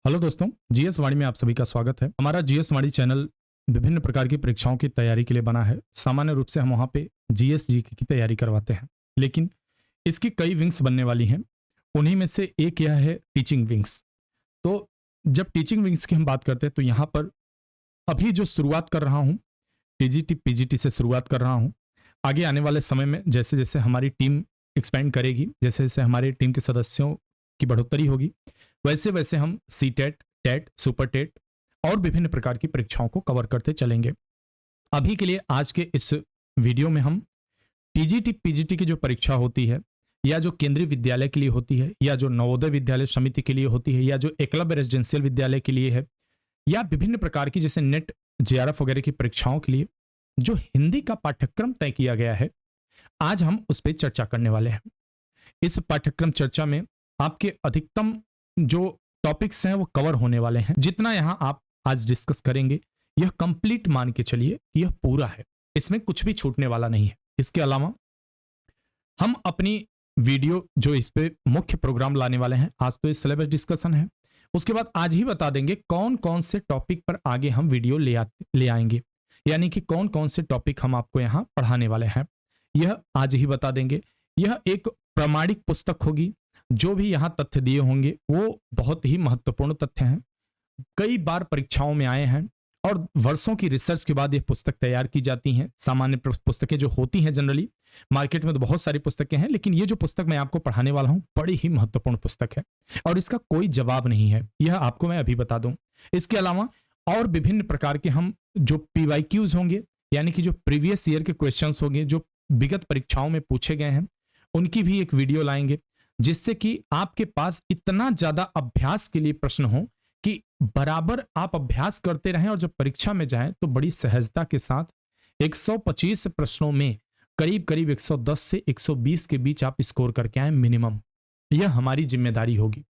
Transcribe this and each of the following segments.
Hello दोस्तों, GS वाणी में आप सभी का स्वागत है। हमारा जीएस वाणी चैनल विभिन्न प्रकार की परीक्षाओं की तैयारी के लिए बना है। सामान्य रूप से हम वहाँ पे जीएस जीके की तैयारी करवाते हैं, लेकिन इसकी कई विंग्स बनने वाली हैं। उन्हीं में से एक यह है टीचिंग विंग्स। तो जब टीचिंग विंग्स की हम बात करते हैं तो यहाँ पर अभी जो शुरुआत कर रहा हूँ, टीजीटी पीजीटी से शुरुआत कर रहा हूँ। आगे आने वाले समय में जैसे जैसे हमारी टीम एक्सपेंड करेगी, जैसे जैसे हमारी टीम के सदस्यों की बढ़ोतरी होगी, वैसे वैसे हम CTET, TET, super TET और विभिन्न प्रकार की परीक्षाओं को कवर करते चलेंगे। अभी के लिए आज के इस वीडियो में हम टीजीटी पीजीटी की जो परीक्षा होती है, या जो केंद्रीय विद्यालय के लिए होती है, या जो नवोदय विद्यालय समिति के लिए होती है, या जो एकलव्य रेजिडेंशियल विद्यालय के लिए है, या विभिन्न प्रकार की जैसे नेट, जेआरएफ वगैरह की परीक्षाओं के लिए जो हिंदी का पाठ्यक्रम तय किया गया है, आज हम उस पर चर्चा करने वाले हैं। इस पाठ्यक्रम चर्चा में आपके अधिकतम जो टॉपिक्स हैं वो कवर होने वाले हैं। जितना यहां आप आज डिस्कस करेंगे, यह कंप्लीट मान के चलिए कि यह पूरा है, इसमें कुछ भी छूटने वाला नहीं है। इसके अलावा हम अपनी वीडियो जो इस पे मुख्य प्रोग्राम लाने वाले हैं, आज तो ये सिलेबस डिस्कशन है, उसके बाद आज ही बता देंगे कौन कौन से टॉपिक पर आगे हम वीडियो ले आएंगे, यानी कि कौन कौन से टॉपिक हम आपको यहाँ पढ़ाने वाले हैं, यह आज ही बता देंगे। यह एक प्रामाणिक पुस्तक होगी। जो भी यहाँ तथ्य दिए होंगे वो बहुत ही महत्वपूर्ण तथ्य हैं, कई बार परीक्षाओं में आए हैं और वर्षों की रिसर्च के बाद ये पुस्तक तैयार की जाती हैं। सामान्य पुस्तकें जो होती हैं, जनरली मार्केट में तो बहुत सारी पुस्तकें हैं, लेकिन ये जो पुस्तक मैं आपको पढ़ाने वाला हूं बड़ी ही महत्वपूर्ण पुस्तक है और इसका कोई जवाब नहीं है, यह आपको मैं अभी बता दूं। इसके अलावा और विभिन्न प्रकार के हम जो पीवाईक्यूज होंगे, यानी कि जो प्रीवियस ईयर के क्वेश्चंस होंगे जो विगत परीक्षाओं में पूछे गए हैं, उनकी भी एक वीडियो लाएंगे, जिससे कि आपके पास इतना ज्यादा अभ्यास के लिए प्रश्न हो कि बराबर आप अभ्यास करते रहें और जब परीक्षा में जाएं तो बड़ी सहजता के साथ 125 प्रश्नों में करीब करीब 110 से 120 के बीच आप स्कोर करके आए मिनिमम। यह हमारी जिम्मेदारी होगी।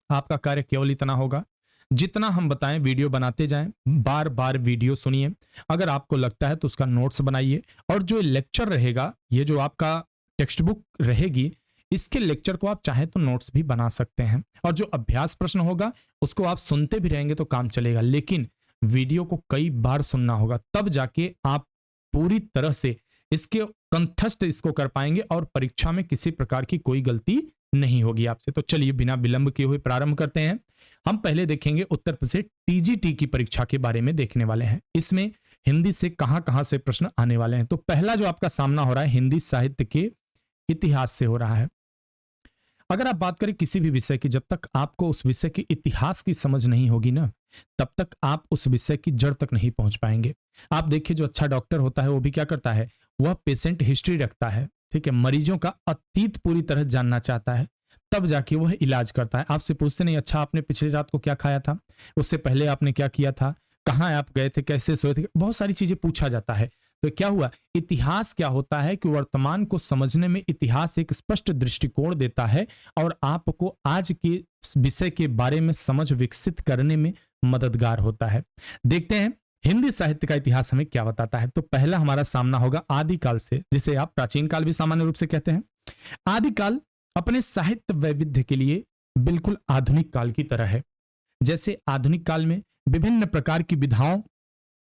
आपका कार्य केवल इतना होगा, जितना हम बताएं वीडियो बनाते जाएं, बार बार वीडियो सुनिए। अगर आपको लगता है तो उसका नोट्स बनाइए, और जो लेक्चर रहेगा, ये जो आपका टेक्स्ट बुक रहेगी, इसके लेक्चर को आप चाहें तो नोट्स भी बना सकते हैं, और जो अभ्यास प्रश्न होगा उसको आप सुनते भी रहेंगे तो काम चलेगा, लेकिन वीडियो को कई बार सुनना होगा, तब जाके आप पूरी तरह से इसके कंठस्थ इसको कर पाएंगे और परीक्षा में किसी प्रकार की कोई गलती नहीं होगी आपसे। तो चलिए बिना विलंब किए हुए प्रारंभ करते हैं। हम पहले देखेंगे उत्तर प्रदेश टीजीटी की परीक्षा के बारे में देखने वाले हैं। इसमें हिंदी से कहां कहां से प्रश्न आने वाले हैं। तो पहला जो आपका सामना हो रहा है, हिंदी साहित्य के इतिहास से हो रहा है। अगर आप बात करें किसी भी विषय की, जब तक आपको उस विषय के इतिहास की समझ नहीं होगी ना, तब तक आप उस विषय की जड़ तक नहीं पहुंच पाएंगे। आप देखिए, जो अच्छा डॉक्टर होता है वो भी क्या करता है, वह पेशेंट हिस्ट्री रखता है, ठीक है, मरीजों का अतीत पूरी तरह जानना चाहता है, तब जाके वह इलाज करता है। आपसे पूछते नहीं, अच्छा आपने पिछली रात को क्या खाया था, उससे पहले आपने क्या किया था, कहाँ आप गए थे, कैसे सोए थे, बहुत सारी चीजें पूछा जाता है। तो क्या हुआ, इतिहास क्या होता है कि वर्तमान को समझने में इतिहास एक स्पष्ट दृष्टिकोण देता है और आपको आज के विषय के बारे में समझ विकसित करने में मददगार होता है। देखते हैं हिंदी साहित्य का इतिहास हमें क्या बताता है। तो पहला हमारा सामना होगा आदिकाल से, जिसे आप प्राचीन काल भी सामान्य रूप से कहते हैं। आदिकाल अपने साहित्य वैविध्य के लिए बिल्कुल आधुनिक काल की तरह है। जैसे आधुनिक काल में विभिन्न प्रकार की विधाओं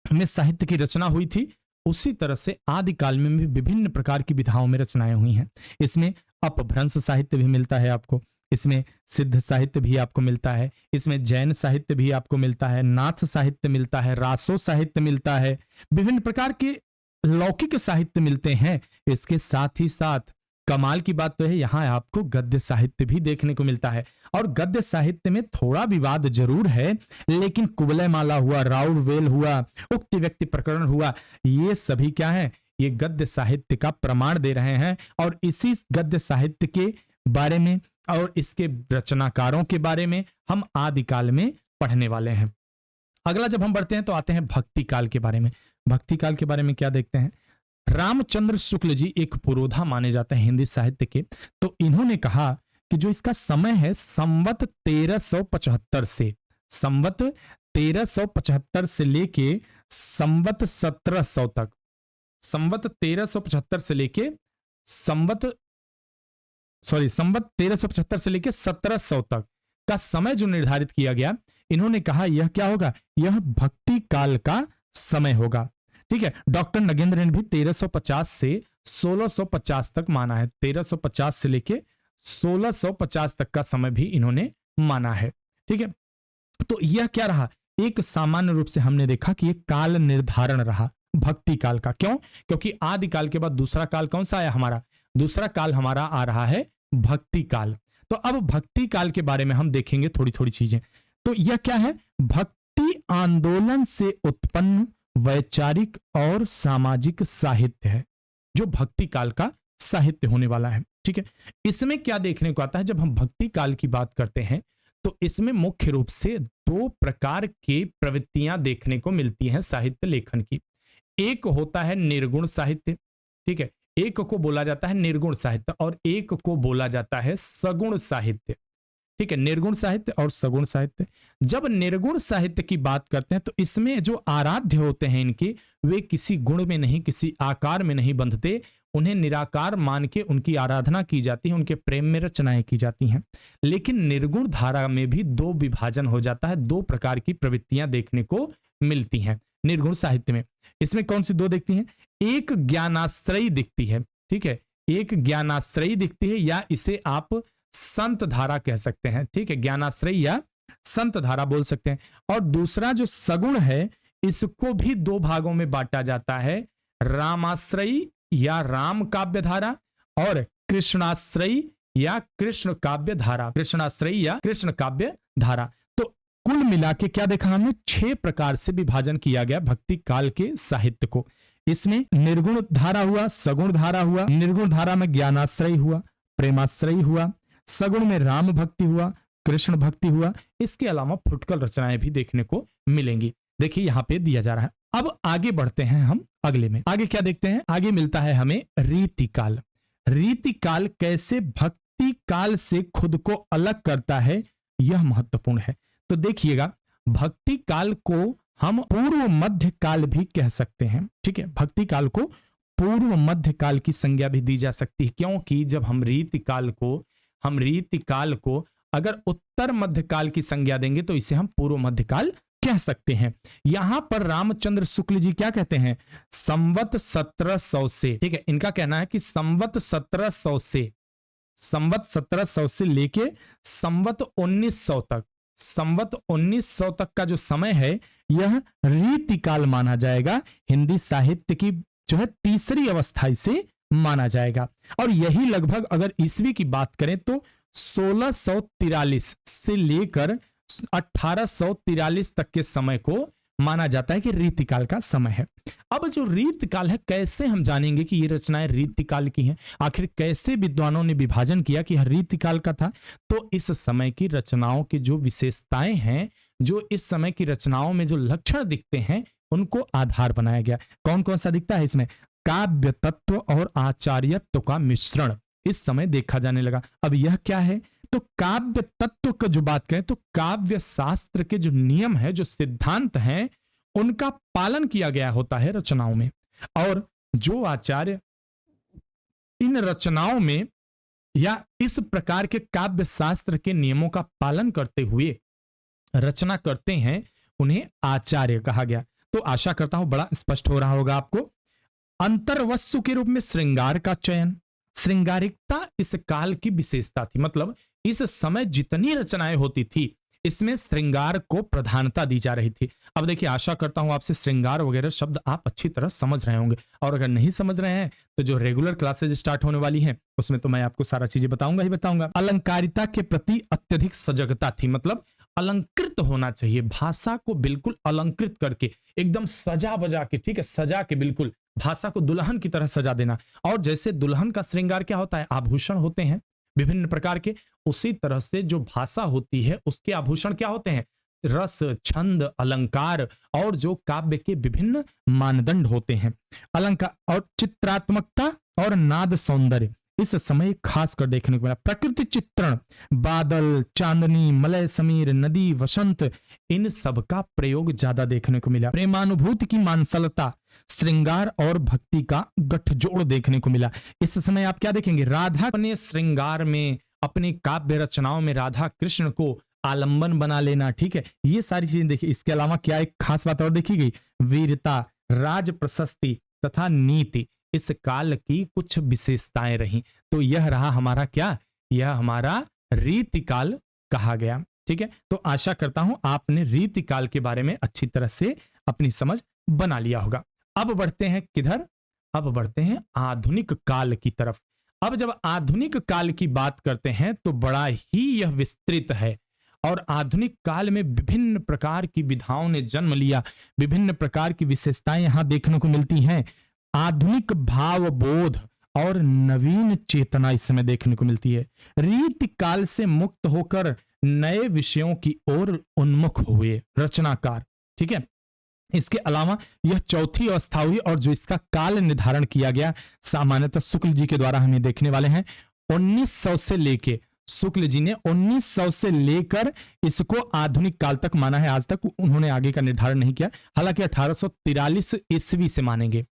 में साहित्य की रचना हुई थी, उसी तरह से आदिकाल में भी विभिन्न प्रकार की विधाओं में रचनाएं हुई हैं। इसमें अपभ्रंश साहित्य भी मिलता है आपको, इसमें सिद्ध साहित्य भी आपको मिलता है, इसमें जैन साहित्य भी आपको मिलता है, नाथ साहित्य मिलता है, रासो साहित्य मिलता है, विभिन्न प्रकार के लौकिक साहित्य मिलते हैं। इसके साथ ही साथ कमाल की बात तो है, यहाँ आपको गद्य साहित्य भी देखने को मिलता है। और गद्य साहित्य में थोड़ा विवाद जरूर है, लेकिन कुवलय माला हुआ, राउर वेल हुआ, उक्त व्यक्ति प्रकरण हुआ, ये सभी क्या है, ये गद्य साहित्य का प्रमाण दे रहे हैं। और इसी गद्य साहित्य के बारे में और इसके रचनाकारों के बारे में हम आदिकाल में पढ़ने वाले हैं। अगला जब हम बढ़ते हैं तो आते हैं भक्ति काल के बारे में। भक्ति काल के बारे में क्या देखते हैं, रामचंद्र शुक्ल जी एक पुरोधा माने जाते हैं हिंदी साहित्य के। तो इन्होंने कहा कि जो इसका समय है संवत 1375 से, संवत 1375 से लेके संवत 1700 तक, संवत 1375 से लेके संवत संवत 1375 से लेके 1700 तक का समय जो निर्धारित किया गया, इन्होंने कहा यह क्या होगा, यह भक्ति काल का समय होगा। ठीक है, डॉक्टर नगेंद्र ने भी 1350 से 1650 तक माना है। 1350 से लेके 1650 तक का समय भी इन्होंने माना है। ठीक है, तो यह क्या रहा, एक सामान्य रूप से हमने देखा कि यह काल निर्धारण रहा भक्ति काल का। क्यों? क्योंकि आदि काल के बाद दूसरा काल कौन सा आया हमारा, दूसरा काल हमारा आ रहा है भक्ति काल। तो अब भक्ति काल के बारे में हम देखेंगे थोड़ी थोड़ी चीजें। तो यह क्या है, भक्ति आंदोलन से उत्पन्न वैचारिक और सामाजिक साहित्य है, जो भक्ति काल का साहित्य होने वाला है। ठीक है, इसमें क्या देखने को आता है, जब हम भक्ति काल की बात करते हैं तो इसमें मुख्य रूप से दो प्रकार की प्रवृत्तियां देखने को मिलती हैं साहित्य लेखन की। एक होता है निर्गुण साहित्य, ठीक है, एक को बोला जाता है निर्गुण साहित्य और एक को बोला जाता है सगुण साहित्य। ठीक है, निर्गुण साहित्य और सगुण साहित्य। जब निर्गुण साहित्य की बात करते हैं तो इसमें जो आराध्य होते हैं इनके, वे किसी गुण में नहीं, किसी आकार में नहीं बंधते, उन्हें निराकार मान के उनकी आराधना की जाती है, उनके प्रेम में रचनाएं की जाती हैं। लेकिन निर्गुण धारा में भी दो विभाजन हो जाता है, दो प्रकार की प्रवृत्तियां देखने को मिलती हैं निर्गुण साहित्य में। इसमें कौन सी दो दिखती हैं, एक ज्ञानाश्रयी दिखती है। ठीक है, एक ज्ञानाश्रयी दिखती है, या इसे आप संत धारा कह सकते हैं। ठीक है, ज्ञानाश्रयी या संत धारा बोल सकते हैं। और दूसरा जो सगुण है, इसको भी दो भागों में बांटा जाता है, रामाश्रयी या राम काव्य धारा और कृष्णाश्रयी या कृष्ण काव्य धारा, कृष्णाश्रयी या कृष्ण काव्य धारा। तो कुल मिला के क्या देखा हमने, 6 प्रकार से विभाजन किया गया भक्ति काल के साहित्य को। इसमें निर्गुण धारा हुआ, सगुण धारा हुआ, निर्गुण धारा में ज्ञानाश्रयी हुआ, प्रेमाश्रयी हुआ, सगुण में राम भक्ति हुआ, कृष्ण भक्ति हुआ। इसके अलावा फुटकल रचनाएं भी देखने को मिलेंगी। देखिए यहां पे दिया जा रहा है। अब आगे बढ़ते हैं हम अगले में। आगे क्या देखते हैं, आगे मिलता है हमें रीतिकाल। रीतिकाल कैसे भक्ति काल से खुद को अलग करता है, यह महत्वपूर्ण है। तो देखिएगा, भक्ति काल को हम पूर्व मध्य काल भी कह सकते हैं। ठीक है, भक्ति काल को पूर्व मध्य काल की संज्ञा भी दी जा सकती है, क्योंकि जब हम रीतिकाल को अगर उत्तर मध्य काल की संज्ञा देंगे तो इसे हम पूर्व मध्य काल कह सकते हैं। यहां पर रामचंद्र शुक्ल जी क्या कहते हैं, संवत 1700 से, ठीक है, इनका कहना है कि संवत 1700 से लेके संवत 1900 तक, संवत 1900 तक का जो समय है यह रीतिकाल माना जाएगा। हिंदी साहित्य की जो है तीसरी अवस्था इसे माना जाएगा। और यही लगभग अगर ईस्वी की बात करें तो 1643 से लेकर 1843 तक के समय को माना जाता है कि रीतिकाल का समय है। अब जो रीतिकाल है, कैसे हम जानेंगे कि ये रचनाएं रीतिकाल की हैं, आखिर कैसे विद्वानों ने विभाजन किया कि यह रीतिकाल का था। तो इस समय की रचनाओं की जो विशेषताएं हैं, जो इस समय की रचनाओं में जो लक्षण दिखते हैं, उनको आधार बनाया गया। कौन कौन सा दिखता है इसमें, काव्य तत्व और आचार्यत्व का मिश्रण इस समय देखा जाने लगा। अब यह क्या है, तो काव्य तत्व का जो बात करें तो काव्य शास्त्र के जो नियम है, जो सिद्धांत हैं, उनका पालन किया गया होता है रचनाओं में। और जो आचार्य इन रचनाओं में या इस प्रकार के काव्य शास्त्र के नियमों का पालन करते हुए रचना करते हैं, उन्हें आचार्य कहा गया। तो आशा करता हूं बड़ा स्पष्ट हो रहा होगा आपको। अंतर्वस्तु के रूप में श्रृंगार का चयन, श्रृंगारिकता इस काल की विशेषता थी। मतलब इस समय जितनी रचनाएं होती थी, इसमें श्रृंगार को प्रधानता दी जा रही थी। अब देखिए, आशा करता हूं आपसे श्रृंगार वगैरह शब्द आप अच्छी तरह समझ रहे होंगे, और अगर नहीं समझ रहे हैं तो जो रेगुलर क्लासेज स्टार्ट होने वाली हैं उसमें तो मैं आपको सारा चीजें बताऊंगा ही बताऊंगा। अलंकारिता के प्रति अत्यधिक सजगता थी, मतलब अलंकृत होना चाहिए, भाषा को बिल्कुल अलंकृत करके एकदम सजा बजा के, ठीक है, सजा के बिल्कुल भाषा को दुल्हन की तरह सजा देना। और जैसे दुल्हन का श्रृंगार क्या होता है, आभूषण होते हैं विभिन्न प्रकार के, उसी तरह से जो भाषा होती है उसके आभूषण क्या होते हैं, रस, छंद, अलंकार और जो काव्य के विभिन्न मानदंड होते हैं। अलंकार और चित्रात्मकता और नाद सौंदर्य इस समय खासकर देखने को मिला। प्रकृति चित्रण, बादल, चांदनी, मलय समीर, नदी, वसंत, इन सब का प्रयोग ज्यादा देखने को मिला। प्रेमानुभूति की मांसलता, श्रृंगार और भक्ति का गठजोड़ देखने को मिला। इस समय आप क्या देखेंगे, राधा अपने श्रृंगार में, अपने काव्य रचनाओं में राधा कृष्ण को आलंबन बना लेना, ठीक है, ये सारी चीजें देखिए। इसके अलावा क्या एक खास बात और देखी गई, वीरता, राज प्रशस्ति तथा नीति इस काल की कुछ विशेषताएं रही। तो यह रहा हमारा क्या, यह हमारा रीतिकाल कहा गया। ठीक है, तो आशा करता हूं आपने रीतिकाल के बारे में अच्छी तरह से अपनी समझ बना लिया होगा। अब बढ़ते हैं किधर, अब बढ़ते हैं आधुनिक काल की तरफ। अब जब आधुनिक काल की बात करते हैं तो बड़ा ही यह विस्तृत है, और आधुनिक काल में विभिन्न प्रकार की विधाओं ने जन्म लिया, विभिन्न प्रकार की विशेषताएं यहां देखने को मिलती हैं। आधुनिक भावबोध और नवीन चेतना इस समय देखने को मिलती है। रीति काल से मुक्त होकर नए विषयों की ओर उन्मुख हुए रचनाकार। ठीक है, इसके अलावा यह चौथी अवस्था हुई, और जो इसका काल निर्धारण किया गया सामान्यतः शुक्ल जी के द्वारा हम ये देखने वाले हैं। 1900 से लेके, शुक्ल जी ने 1900 से लेकर इसको आधुनिक काल तक माना है। आज तक उन्होंने आगे का निर्धारण नहीं किया, हालांकि 1843 ईस्वी से मानेंगे।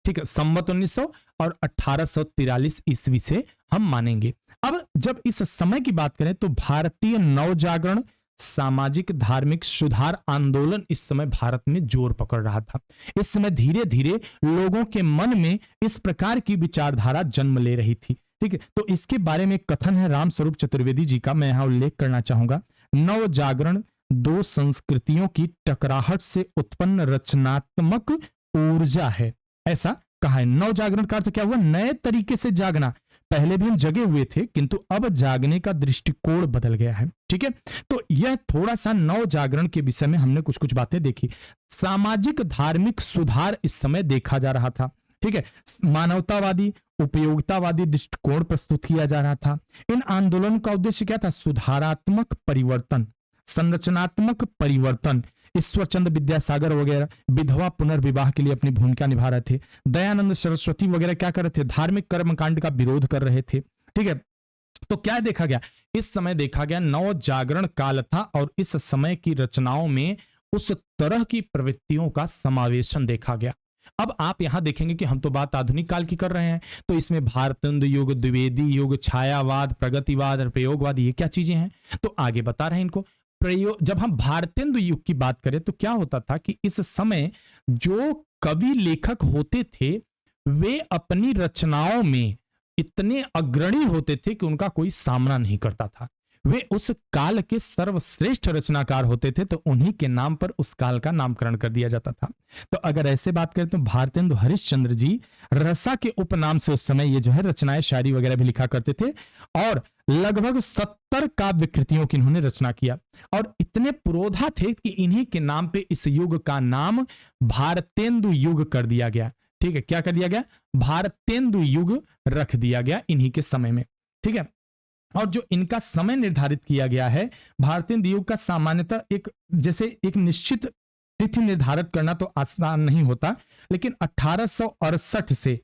ठीक है, संवत 1900 और 1843 ईस्वी से हम मानेंगे। अब जब इस समय की बात करें तो भारतीय नवजागरण, सामाजिक धार्मिक सुधार आंदोलन इस समय भारत में जोर पकड़ रहा था। इस समय धीरे धीरे लोगों के मन में इस प्रकार की विचारधारा जन्म ले रही थी। ठीक है, तो इसके बारे में कथन है रामस्वरूप चतुर्वेदी जी का, मैं यहां उल्लेख करना चाहूंगा। नव जागरण दो संस्कृतियों की टकराहट से उत्पन्न रचनात्मक ऊर्जा है, ऐसा कहा है। नव जागरण का अर्थ क्या हुआ, नए तरीके से जागना। पहले भी हम जगे हुए थे, किंतु अब जागने का दृष्टिकोण बदल गया है। ठीक है, तो यह थोड़ा सा नव जागरण के विषय में हमने कुछ कुछ बातें देखी। सामाजिक धार्मिक सुधार इस समय देखा जा रहा था। ठीक है, मानवतावादी उपयोगितावादी दृष्टिकोण प्रस्तुत किया जा रहा था। इन आंदोलन का उद्देश्य क्या था, सुधारात्मक परिवर्तन, संरचनात्मक परिवर्तन। ईश्वरचंद्र विद्यासागर वगैरह विधवा पुनर्विवाह के लिए अपनी भूमिका निभा रहे थे। दयानंद सरस्वती वगैरह क्या कर रहे थे, धार्मिक कर्मकांड का विरोध कर रहे थे। ठीक है, तो क्या देखा गया, इस समय देखा गया नव जागरण काल था, और इस समय की रचनाओं में उस तरह की प्रवृत्तियों का समावेशन देखा गया। अब आप यहां देखेंगे कि हम तो बात आधुनिक काल की कर रहे हैं, तो इसमें भारतेंदु युग, द्विवेदी युग, छायावाद, प्रगतिवाद और प्रयोगवाद, ये क्या चीजें हैं, तो आगे बता रहे हैं इनको। प्रयोग, जब हम भारतेंदु युग की बात करें तो क्या होता था कि इस समय जो कवि लेखक होते थे वे अपनी रचनाओं में इतने अग्रणी होते थे कि उनका कोई सामना नहीं करता था। वे उस काल के सर्वश्रेष्ठ रचनाकार होते थे, तो उन्हीं के नाम पर उस काल का नामकरण कर दिया जाता था। तो अगर ऐसे बात करें तो भारतेंदु हरिश्चंद्र जी रसा के उपनाम से उस समय ये जो है रचनाएं, शायरी वगैरह भी लिखा करते थे, और लगभग 70 काव्य कृतियों की इन्होंने रचना किया, और इतने पुरोधा थे कि इन्हीं के नाम पे इस युग का नाम भारतेंदु युग कर दिया गया। ठीक है, क्या कर दिया गया, भारतेंदु युग रख दिया गया इन्हीं के समय में। ठीक है, और जो इनका समय निर्धारित किया गया है भारतेंदु युग का, सामान्यतः एक जैसे एक निश्चित तिथि निर्धारित करना तो आसान नहीं होता, लेकिन 1868 से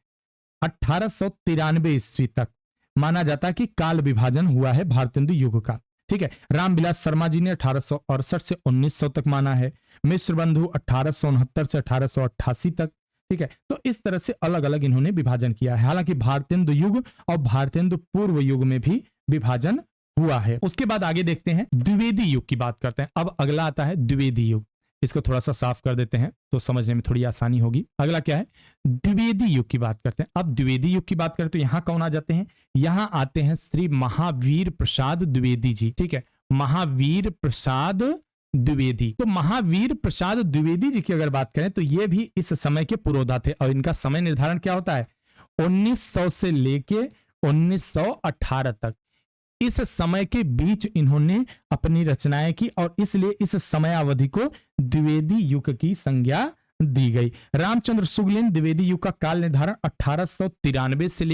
1893 ईस्वी तक माना जाता है कि काल विभाजन हुआ है भारतेंदु युग का। ठीक है, रामविलास शर्मा जी ने 1868 से 1900 तक माना है, मिश्र बंधु 1869 से 1888 तक। ठीक है, तो इस तरह से अलग अलग इन्होंने विभाजन किया है। हालांकि भारतेंदु युग और भारतेंदु पूर्व युग में भी विभाजन हुआ है। उसके बाद आगे देखते हैं द्विवेदी युग की बात करते हैं। अब अगला आता है द्विवेदी युग, इसको थोड़ा सा साफ कर देते हैं तो समझने में थोड़ी आसानी होगी। अगला क्या है, द्विवेदी युग की बात करते हैं। अब द्विवेदी युग की बात करें तो यहां कौन आ जाते हैं, यहां आते हैं श्री महावीर प्रसाद द्विवेदी जी। ठीक है, महावीर प्रसाद द्विवेदी। तो महावीर प्रसाद द्विवेदी जी की अगर बात करें तो ये भी इस समय के पुरोधा थे, और इनका समय निर्धारण क्या होता है, 1900 से लेके 1918 तक। इस समय के बीच इन्होंने अपनी रचनाएं की, और इसलिए इस समय अवधि को द्विवेदी युग की संज्ञा दी गई। रामचंद्र शुक्ल ने द्विवेदी युग का काल निर्धारण 1893 से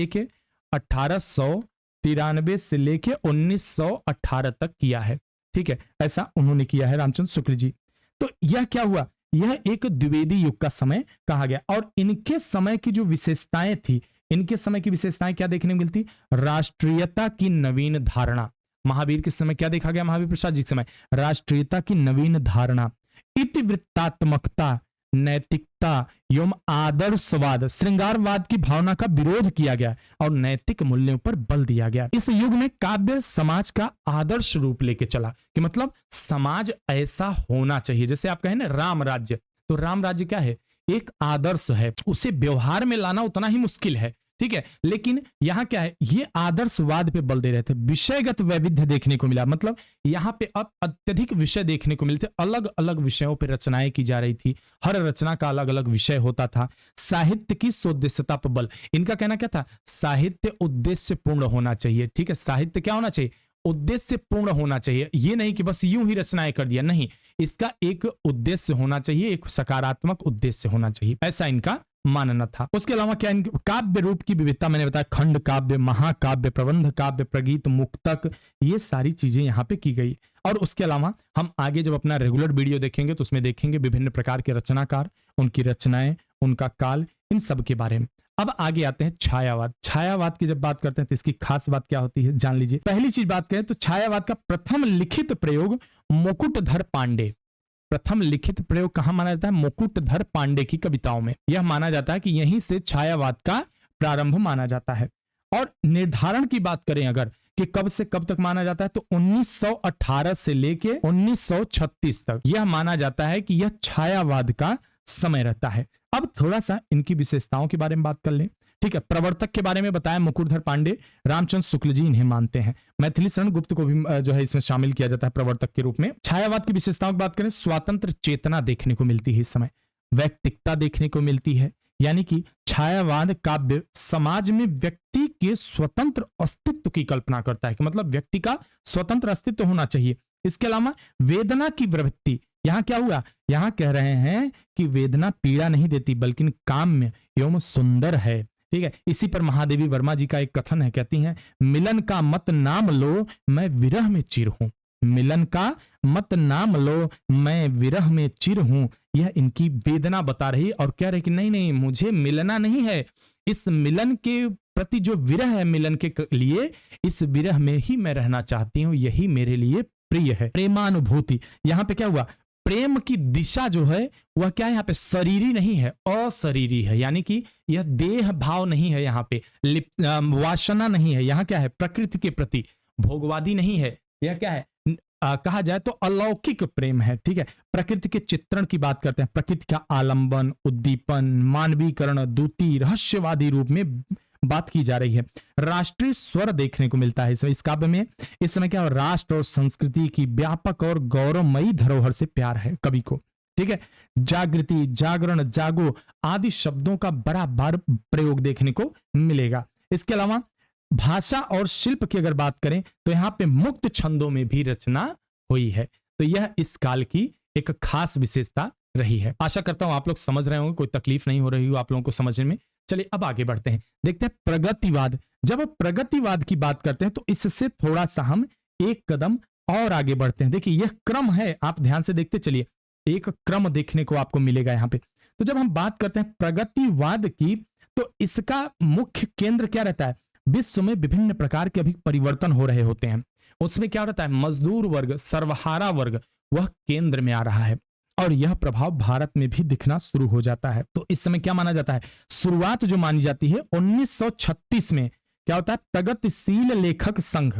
लेके 1918 तक किया है। ठीक है, ऐसा उन्होंने किया है रामचंद्र शुक्ल जी। तो यह क्या हुआ, यह एक द्विवेदी युग का समय कहा गया। और इनके समय की जो विशेषताएं थी, इनके समय की विशेषताएं क्या देखने को मिलती, राष्ट्रीयता की नवीन धारणा। महावीर के समय क्या देखा गया, महावीर प्रसाद जी के समय राष्ट्रीयता की नवीन धारणा, इतिवृत्तात्मकता, नैतिकता एवं आदर्शवाद, श्रृंगारवाद की भावना का विरोध किया गया और नैतिक मूल्यों पर बल दिया गया। इस युग में काव्य समाज का आदर्श रूप लेके चला कि मतलब समाज ऐसा होना चाहिए। जैसे आप कहें ना राम राज्य, तो राम राज्य क्या है? एक आदर्श है, उसे व्यवहार में लाना उतना ही मुश्किल है, ठीक है। लेकिन यहां क्या है, ये आदर्शवाद पे बल दे रहे थे। विषयगत वैविध्य देखने को मिला, मतलब यहां पे अब अत्यधिक विषय देखने को मिलते, अलग अलग विषयों पे रचनाएं की जा रही थी, हर रचना का अलग अलग विषय होता था। साहित्य की सोद्देश्यता पर बल, इनका कहना क्या था? साहित्य उद्देश्य पूर्ण होना चाहिए, ठीक है। साहित्य क्या होना चाहिए? उद्देश्य पूर्ण होना चाहिए। ये नहीं कि बस यूं ही रचनाएं कर दिया, नहीं, इसका एक उद्देश्य होना चाहिए, एक सकारात्मक उद्देश्य होना चाहिए, ऐसा इनका मानना था। उसके अलावा क्या काव्य रूप की विविधता मैंने बताया, खंड काव्य, महाकाव्य, प्रबंध काव्य, प्रगीत, मुक्तक, ये सारी चीजें यहाँ पे की गई। और उसके अलावा हम आगे जब अपना रेगुलर वीडियो देखेंगे तो उसमें देखेंगे विभिन्न प्रकार के रचनाकार, उनकी रचनाएं, उनका काल, इन सब के बारे में। अब आगे आते हैं छायावाद। छायावाद की जब बात करते हैं तो इसकी खास बात क्या होती है, जान लीजिए। पहली चीज बात करें तो छायावाद का प्रथम लिखित प्रयोग मुकुटधर पांडे, प्रथम लिखित प्रयोग कहां माना जाता है? मुकुटधर पांडे की कविताओं में। यह माना जाता है कि यहीं से छायावाद का प्रारंभ माना जाता है। और निर्धारण की बात करें अगर कि कब से कब तक माना जाता है, तो 1918 से लेके 1936 तक यह माना जाता है कि यह छायावाद का समय रहता है। अब थोड़ा सा इनकी विशेषताओं के बारे में बात कर लें, ठीक है। प्रवर्तक के बारे में बताया मुकुटधर पांडे, रामचंद्र शुक्ल जी इन्हें मानते हैं। मैथिली शरण गुप्त को भी जो है इसमें शामिल किया जाता है प्रवर्तक के रूप में। छायावाद की विशेषताओं की बात करें, स्वातंत्र चेतना देखने को मिलती है इस समय, वैयक्तिकता देखने को मिलती है, यानी कि छायावाद काव्य समाज में व्यक्ति के स्वतंत्र अस्तित्व की कल्पना करता है कि मतलब व्यक्ति का स्वतंत्र अस्तित्व होना चाहिए। इसके अलावा वेदना की प्रवृत्ति, यहां क्या हुआ, यहां कह रहे हैं कि वेदना पीड़ा नहीं देती बल्कि काम्य एवं सुंदर है, ठीक है। इसी पर महादेवी वर्मा जी का एक कथन है, कहती हैं, मिलन का मत नाम लो मैं विरह में चिर हूं, मिलन का मत नाम लो मैं विरह में चिर हूं। यह इनकी वेदना बता रही और कह रहे कि नहीं नहीं, मुझे मिलना नहीं है, इस मिलन के प्रति जो विरह है मिलन के लिए, इस विरह में ही मैं रहना चाहती हूं, यही मेरे लिए प्रिय है। प्रेमानुभूति, यहां पे क्या हुआ, प्रेम की दिशा जो है वह क्या है, यहाँ पे शरीरी नहीं है, अशरीरी है, यानी कि यह देह भाव नहीं है, यहाँ पे वासना नहीं है, यहाँ क्या है, प्रकृति के प्रति भोगवादी नहीं है, यह क्या है, कहा जाए तो अलौकिक प्रेम है, ठीक है। प्रकृति के चित्रण की बात करते हैं, प्रकृति का आलंबन, उद्दीपन, मानवीकरण, दूती, रहस्यवादी रूप में बात की जा रही है। राष्ट्रीय स्वर देखने को मिलता है इस काव्य में। इस समय क्या, राष्ट्र और संस्कृति की व्यापक और गौरवमयी धरोहर से प्यार है कवि को, ठीक है। जागृति, जागरण, जागो आदि शब्दों का बड़ा बार प्रयोग देखने को मिलेगा। इसके अलावा भाषा और शिल्प की अगर बात करें तो यहां पे मुक्त छंदों में भी रचना हुई है, तो यह इस काल की एक खास विशेषता रही है। आशा करता हूं आप लोग समझ रहे होंगे, कोई तकलीफ नहीं हो रही हो आप लोगों को समझने में। चलिए अब आगे बढ़ते हैं, देखते हैं प्रगतिवाद। जब प्रगतिवाद की बात करते हैं तो इससे थोड़ा सा हम एक कदम और आगे बढ़ते हैं। देखिए यह क्रम है, आप ध्यान से देखते चलिए, एक क्रम देखने को आपको मिलेगा यहाँ पे। तो जब हम बात करते हैं प्रगतिवाद की तो इसका मुख्य केंद्र क्या रहता है, विश्व में विभिन्न प्रकार के अभी परिवर्तन हो रहे होते हैं, उसमें क्या रहता है, मजदूर वर्ग, सर्वहारा वर्ग वह केंद्र में आ रहा है और यह प्रभाव भारत में भी दिखना शुरू हो जाता है। तो इस समय क्या माना जाता है, शुरुआत जो मानी जाती है 1936 में क्या होता है, प्रगतिशील लेखक संघ,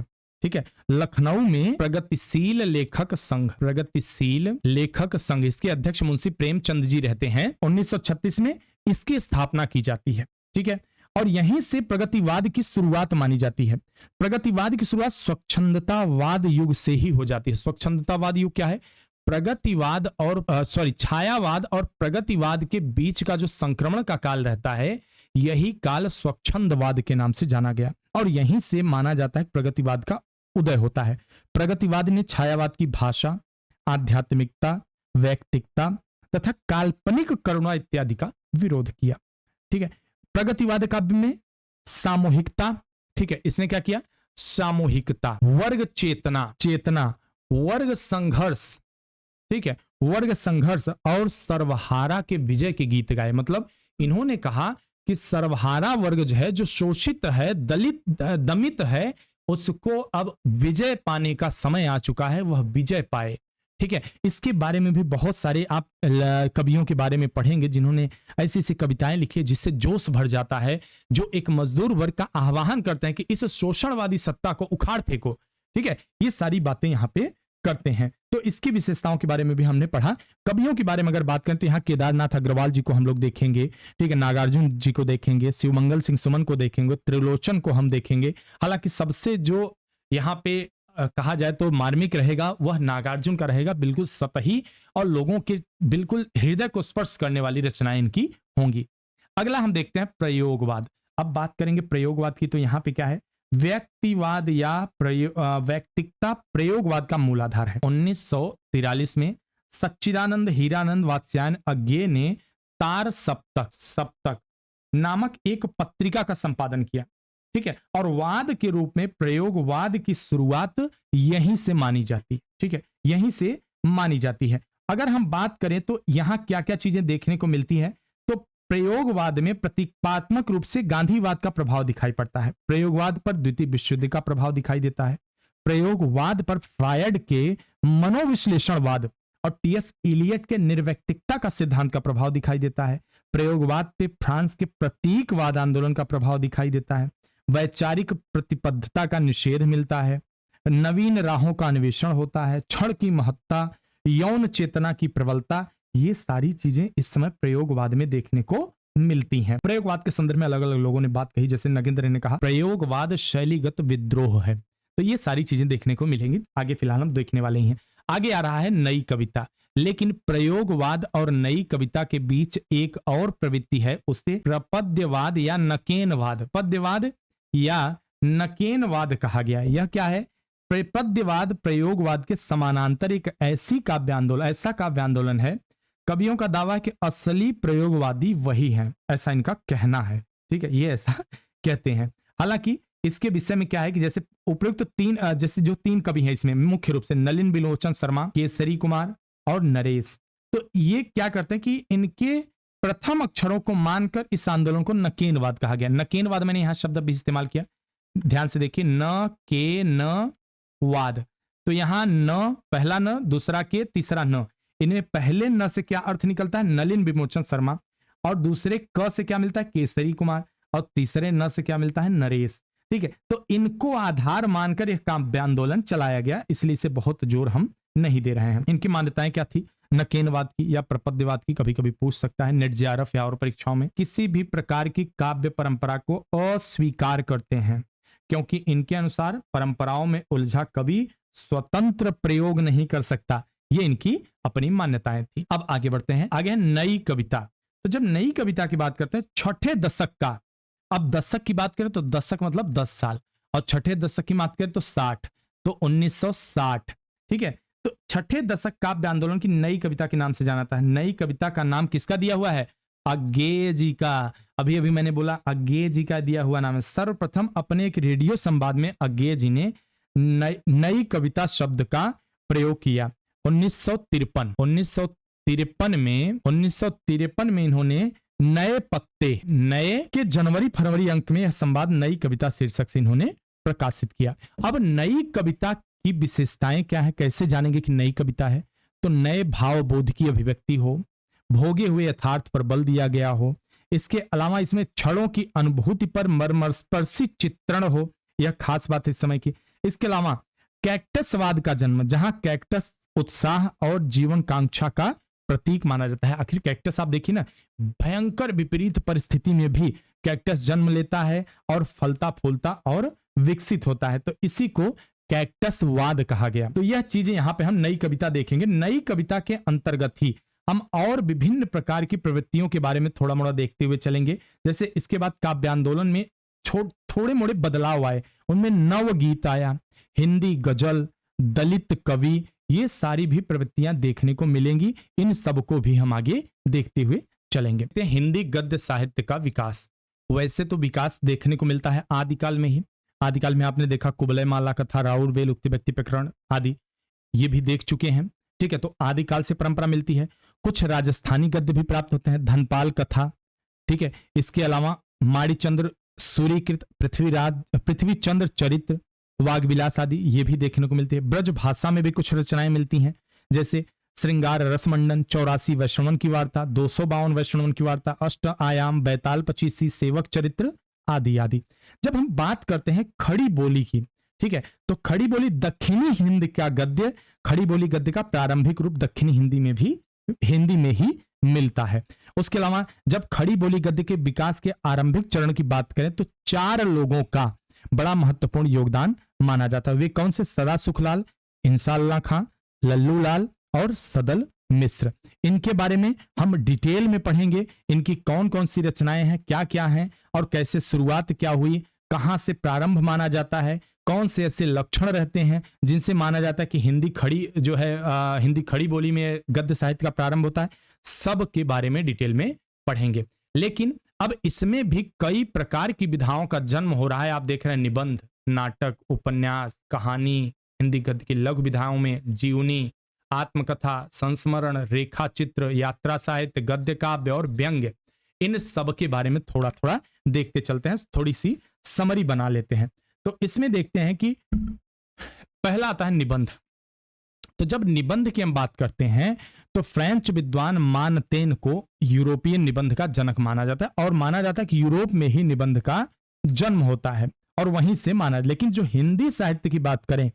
ठीक है, लखनऊ में प्रगतिशील लेखक संघ, प्रगतिशील लेखक संघ, इसके अध्यक्ष मुंशी प्रेमचंद जी रहते हैं। 1936 में इसकी स्थापना की जाती है, ठीक है, और यहीं से प्रगतिवाद की शुरुआत मानी जाती है। प्रगतिवाद की शुरुआत स्वच्छंदतावाद युग से ही हो जाती है। स्वच्छंदतावाद युग क्या है, प्रगतिवाद और छायावाद और प्रगतिवाद के बीच का जो संक्रमण का काल रहता है, यही काल स्वच्छंदवाद के नाम से जाना गया और यहीं से माना जाता है प्रगतिवाद का उदय होता है। प्रगतिवाद ने छायावाद की भाषा, आध्यात्मिकता, वैयक्तिकता तथा काल्पनिक करुणा इत्यादि का विरोध किया, ठीक है। प्रगतिवाद काव्य में सामूहिकता, ठीक है, इसने क्या किया, सामूहिकता, वर्ग चेतना, वर्ग संघर्ष, ठीक है, वर्ग संघर्ष और सर्वहारा के विजय के गीत गाए। मतलब इन्होंने कहा कि सर्वहारा वर्ग जो है, जो शोषित है, दलित दमित है, उसको अब विजय पाने का समय आ चुका है, वह विजय पाए, ठीक है, इसके बारे में भी बहुत सारे आप कवियों के बारे में पढ़ेंगे जिन्होंने ऐसी ऐसी कविताएं लिखी है जिससे जोश भर जाता है, जो एक मजदूर वर्ग का आह्वान करते हैं कि इस शोषणवादी सत्ता को उखाड़ फेंको। ठीक है, ये सारी बातें यहाँ पे करते हैं। तो इसकी विशेषताओं के बारे में भी हमने पढ़ा। कवियों के बारे में अगर बात करें तो यहाँ केदारनाथ अग्रवाल जी को हम लोग देखेंगे, ठीक है, नागार्जुन जी को देखेंगे, शिवमंगल सिंह सुमन को देखेंगे, त्रिलोचन को हम देखेंगे। हालांकि सबसे जो यहाँ पे कहा जाए तो मार्मिक रहेगा वह नागार्जुन का रहेगा, बिल्कुल सतही और लोगों के बिल्कुल हृदय को स्पर्श करने वाली रचनाएं इनकी होंगी। अगला हम देखते हैं प्रयोगवाद। अब बात करेंगे प्रयोगवाद की, तो यहाँ पे क्या है, व्यक्तिवाद या वैयक्तिकता प्रयोगवाद का मूलाधार है। 1943 में सच्चिदानंद हीरानंद वात्स्यायन अज्ञे ने तार सप्तक नामक एक पत्रिका का संपादन किया। ठीक है, और वाद के रूप में प्रयोगवाद की शुरुआत यहीं से मानी जाती है। ठीक है, यहीं से मानी जाती है। अगर हम बात करें तो यहां क्या क्या चीजें देखने को मिलती है, तो प्रयोगवाद में प्रतीकात्मक रूप से गांधीवाद का प्रभाव दिखाई पड़ता है। प्रयोगवाद पर द्वितीय विश्व युद्ध का प्रभाव दिखाई देता है। प्रयोगवाद पर फ्रायड के मनोविश्लेषणवाद और टीएस इलियट के निर्वैयक्तिकता का सिद्धांत का प्रभाव दिखाई देता है। प्रयोगवाद पे फ्रांस के प्रतीकवाद आंदोलन का प्रभाव दिखाई देता है। वैचारिक प्रतिबद्धता का निषेध मिलता है। नवीन राहों का अन्वेषण होता है। क्षण की महत्ता, यौन चेतना की प्रबलता, ये सारी चीजें इस समय प्रयोगवाद में देखने को मिलती हैं। प्रयोगवाद के संदर्भ में अलग अलग लोगों ने बात कही, जैसे नगेंद्र ने कहा प्रयोगवाद शैलीगत विद्रोह है। तो ये सारी चीजें देखने को मिलेंगी, आगे फिलहाल हम देखने वाले ही हैं। आगे आ रहा है नई कविता। लेकिन प्रयोगवाद और नई कविता के बीच एक और प्रवृत्ति है, उसे प्रपद्यवाद या नकेनवाद, पद्यवाद या नकेनवाद कहा गया है। यह क्या है? प्रपद्यवाद प्रयोगवाद के समानांतर एक ऐसा काव्य आंदोलन है। कवियों का दावा है कि असली प्रयोगवादी वही हैं, ऐसा इनका कहना है। ठीक है, ये ऐसा कहते हैं। हालांकि इसके विषय में क्या है कि जैसे उपयुक्त जो तीन कवि हैं इसमें मुख्य रूप से नलिन बिलोचन शर्मा, केसरी कुमार और नरेश, तो ये क्या करते हैं कि इनके प्रथम अक्षरों को मानकर इस आंदोलन को नकेनवाद कहा गया। नकेनवाद मैंने यहां शब्द भी इस्तेमाल किया, ध्यान से देखिए, न के न वाद। तो यहां न, पहला न, दूसरा के, तीसरा न। इनमें पहले न से क्या अर्थ निकलता है? नलिन बिलोचन शर्मा, और दूसरे क से क्या मिलता है? केसरी कुमार, और तीसरे न से क्या मिलता है? नरेश। ठीक है, तो इनको आधार मानकर यह काव्य आंदोलन चलाया गया, इसलिए इसे बहुत जोर हम नहीं दे रहे हैं। इनकी मान्यताएं क्या थी? नकेनवाद की या प्रपद्यवाद की, कभी कभी पूछ सकता है नेट जेआरएफ या और परीक्षाओं में। किसी भी प्रकार की काव्य परंपरा को अस्वीकार करते हैं, क्योंकि इनके अनुसार परंपराओं में उलझा कवि स्वतंत्र प्रयोग नहीं कर सकता। ये इनकी अपनी मान्यताएं थी। अब आगे बढ़ते हैं। आगे है नई कविता। तो जब नई कविता की बात करते हैं, छठे दशक का, अब दशक की बात करें तो दशक मतलब 10 साल, और छठे दशक की बात करें तो 60, तो 1960। ठीक है, तो छठे दशक काव्य आंदोलन की नई कविता के नाम से जाना जाता है। नई कविता का नाम किसका दिया हुआ है? अज्ञेय जी का। अभी अभी मैंने बोला अज्ञेय जी का दिया हुआ नाम है। सर्वप्रथम अपने एक रेडियो संवाद में अज्ञेय जी ने नई कविता शब्द का प्रयोग किया। 1953 में इन्होंने नए पत्ते, नए के जनवरी-फरवरी अंक में यह संवाद नई कविता शीर्षक से इन्होंने प्रकाशित किया। अब नई कविता की विशेषताएं क्या है, कैसे जानेंगे कि नई कविता है? तो नए भाव बोध की अभिव्यक्ति हो, भोगे हुए यथार्थ पर बल दिया गया हो, इसके अलावा इसमें क्षणों की अनुभूति पर मर्मस्पर्शी चित्रण हो, यह खास बात है इस समय की। इसके अलावा कैक्टसवाद का जन्म, जहां कैक्टस उत्साह और जीवन कांक्षा का प्रतीक माना जाता है। आखिर कैक्टस आप देखिए ना, भयंकर विपरीत परिस्थिति में भी कैक्टस जन्म लेता है और फलता फूलता और विकसित होता है, तो इसी को कैक्टसवाद कहा गया। तो यह चीजें यहां पे हम नई कविता देखेंगे। नई कविता के अंतर्गत ही हम और विभिन्न प्रकार की प्रवृत्तियों के बारे में थोड़ा मोड़ा देखते हुए चलेंगे। जैसे इसके बाद काव्य आंदोलन में थोड़े मोड़े बदलाव आए, उनमें नवगीत आया, हिंदी गजल, दलित कवि, ये सारी भी प्रवृत्तियां देखने को मिलेंगी। इन सबको भी हम आगे देखते हुए चलेंगे। हिंदी गद्य साहित्य का विकास, वैसे तो विकास देखने को मिलता है आदिकाल में ही। आदिकाल में आपने देखा कुबलय माला कथा, राउरवेल, उक्ति व्यक्ति प्रकरण आदि, ये भी देख चुके हैं। ठीक है, तो आदिकाल से परंपरा मिलती है। कुछ राजस्थानी गद्य भी प्राप्त होते हैं, धनपाल कथा। ठीक है, इसके अलावा माणिचंद्र सूर्यकृत, पृथ्वीचंद्र चरित्र, वाग्विलास आदि ये भी देखने को मिलती है। ब्रज भाषा में भी कुछ रचनाएं मिलती हैं, जैसे श्रृंगार रसमंडन, 84 वैष्णवन की वार्ता, 252 वैष्णवन की वार्ता, अष्ट आयाम, बैताल 25, सेवक चरित्र आदि आदि। जब हम बात करते हैं खड़ी बोली की, ठीक है, तो खड़ी बोली दक्षिणी हिंद का गद्य, खड़ी बोली गद्य का प्रारंभिक रूप दक्षिणी हिंदी में ही मिलता है। उसके अलावा जब खड़ी बोली गद्य के विकास के आरंभिक चरण की बात करें तो 4 लोगों का बड़ा महत्वपूर्ण योगदान माना जाता है। वे कौन से? सदा सुखलाल, इंसाल्लाह खां, लल्लू लाल और सदल मिश्र। इनके बारे में हम डिटेल में पढ़ेंगे, इनकी कौन कौन सी रचनाएं हैं, क्या क्या हैं और कैसे शुरुआत क्या हुई, कहां से प्रारंभ माना जाता है, कौन से ऐसे लक्षण रहते हैं जिनसे माना जाता है कि हिंदी खड़ी जो है हिंदी खड़ी बोली में गद्य साहित्य का प्रारंभ होता है, सब के बारे में डिटेल में पढ़ेंगे। लेकिन अब इसमें भी कई प्रकार की विधाओं का जन्म हो रहा है। आप देख रहे हैं निबंध, नाटक, उपन्यास, कहानी, हिंदी गद्य की लघु विधाओं में जीवनी, आत्मकथा, संस्मरण, रेखा चित्र, यात्रा साहित्य, गद्य काव्य और व्यंग्य, इन सब के बारे में थोड़ा थोड़ा देखते चलते हैं, थोड़ी सी समरी बना लेते हैं। तो इसमें देखते हैं कि पहला आता है निबंध। तो जब निबंध की हम बात करते हैं तो फ्रेंच विद्वान मानतेन को यूरोपियन निबंध का जनक माना जाता है और माना जाता है कि यूरोप में ही निबंध का जन्म होता है और वहीं से माना। लेकिन जो हिंदी साहित्य की बात करें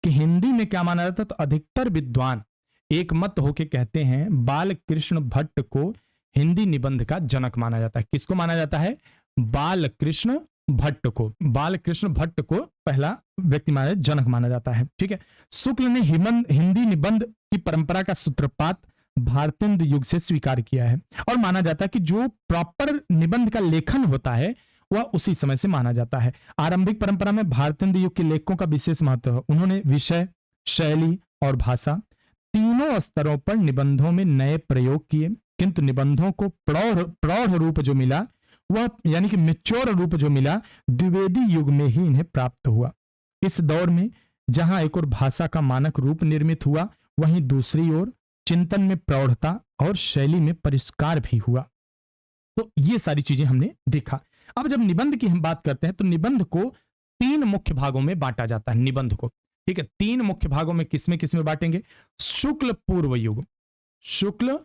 कि हिंदी में क्या माना जाता है, तो अधिकतर विद्वान एक मत होके कहते हैं बाल कृष्ण भट्ट को हिंदी निबंध का जनक माना जाता है। किसको माना जाता है? बाल कृष्ण भट्ट को। बाल कृष्ण भट्ट को पहला व्यक्ति माना, जनक माना जाता है। ठीक है। शुक्ल ने हिंदी निबंध की परंपरा का सूत्रपात भारतेंदु युग से स्वीकार किया है और माना जाता है कि जो प्रॉपर निबंध का लेखन होता है वह उसी समय से माना जाता है। आरंभिक परंपरा में भारतेंदु युग के लेखकों का विशेष महत्व है। उन्होंने विषय, शैली और भाषा तीनों स्तरों पर निबंधों में नए प्रयोग किए, किंतु निबंधों को प्रौढ़ रूप जो मिला वह यानी कि मेच्योर रूप जो मिला द्विवेदी युग में ही इन्हें प्राप्त हुआ। इस दौर में जहां एक और भाषा का मानक रूप निर्मित हुआ, वहीं दूसरी ओर चिंतन में प्रौढ़ता और शैली में परिष्कार भी हुआ। तो ये सारी चीजें हमने देखा। अब जब निबंध की हम बात करते हैं तो निबंध को 3 मुख्य भागों में बांटा जाता है। निबंध को, ठीक है, 3 मुख्य भागों में किसमें बांटेंगे? शुक्ल पूर्व युग, शुक्ल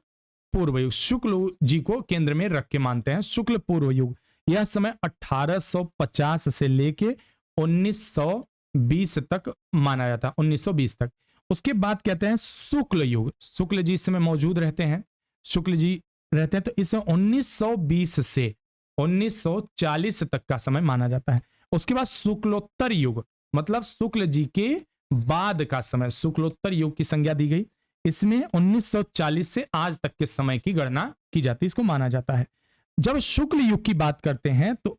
पूर्व युग, शुक्ल जी को केंद्र में रख के मानते हैं। शुक्ल पूर्व युग यह समय 1850 से लेके 1920 तक माना जाता है, 1920 तक। उसके बाद कहते हैं शुक्ल युग। शुक्ल जी इस समय मौजूद रहते हैं, शुक्ल जी रहते हैं, तो इस 1920 से 1940 तक का समय माना जाता है। उसके बाद शुक्लोत्तर युग, मतलब शुक्ल जी के बाद का समय, शुक्लोत्तर युग की संज्ञा दी गई। इसमें 1940 से आज तक के समय की गणना की जाती है, इसको माना जाता है। जब शुक्ल युग की बात करते हैं तो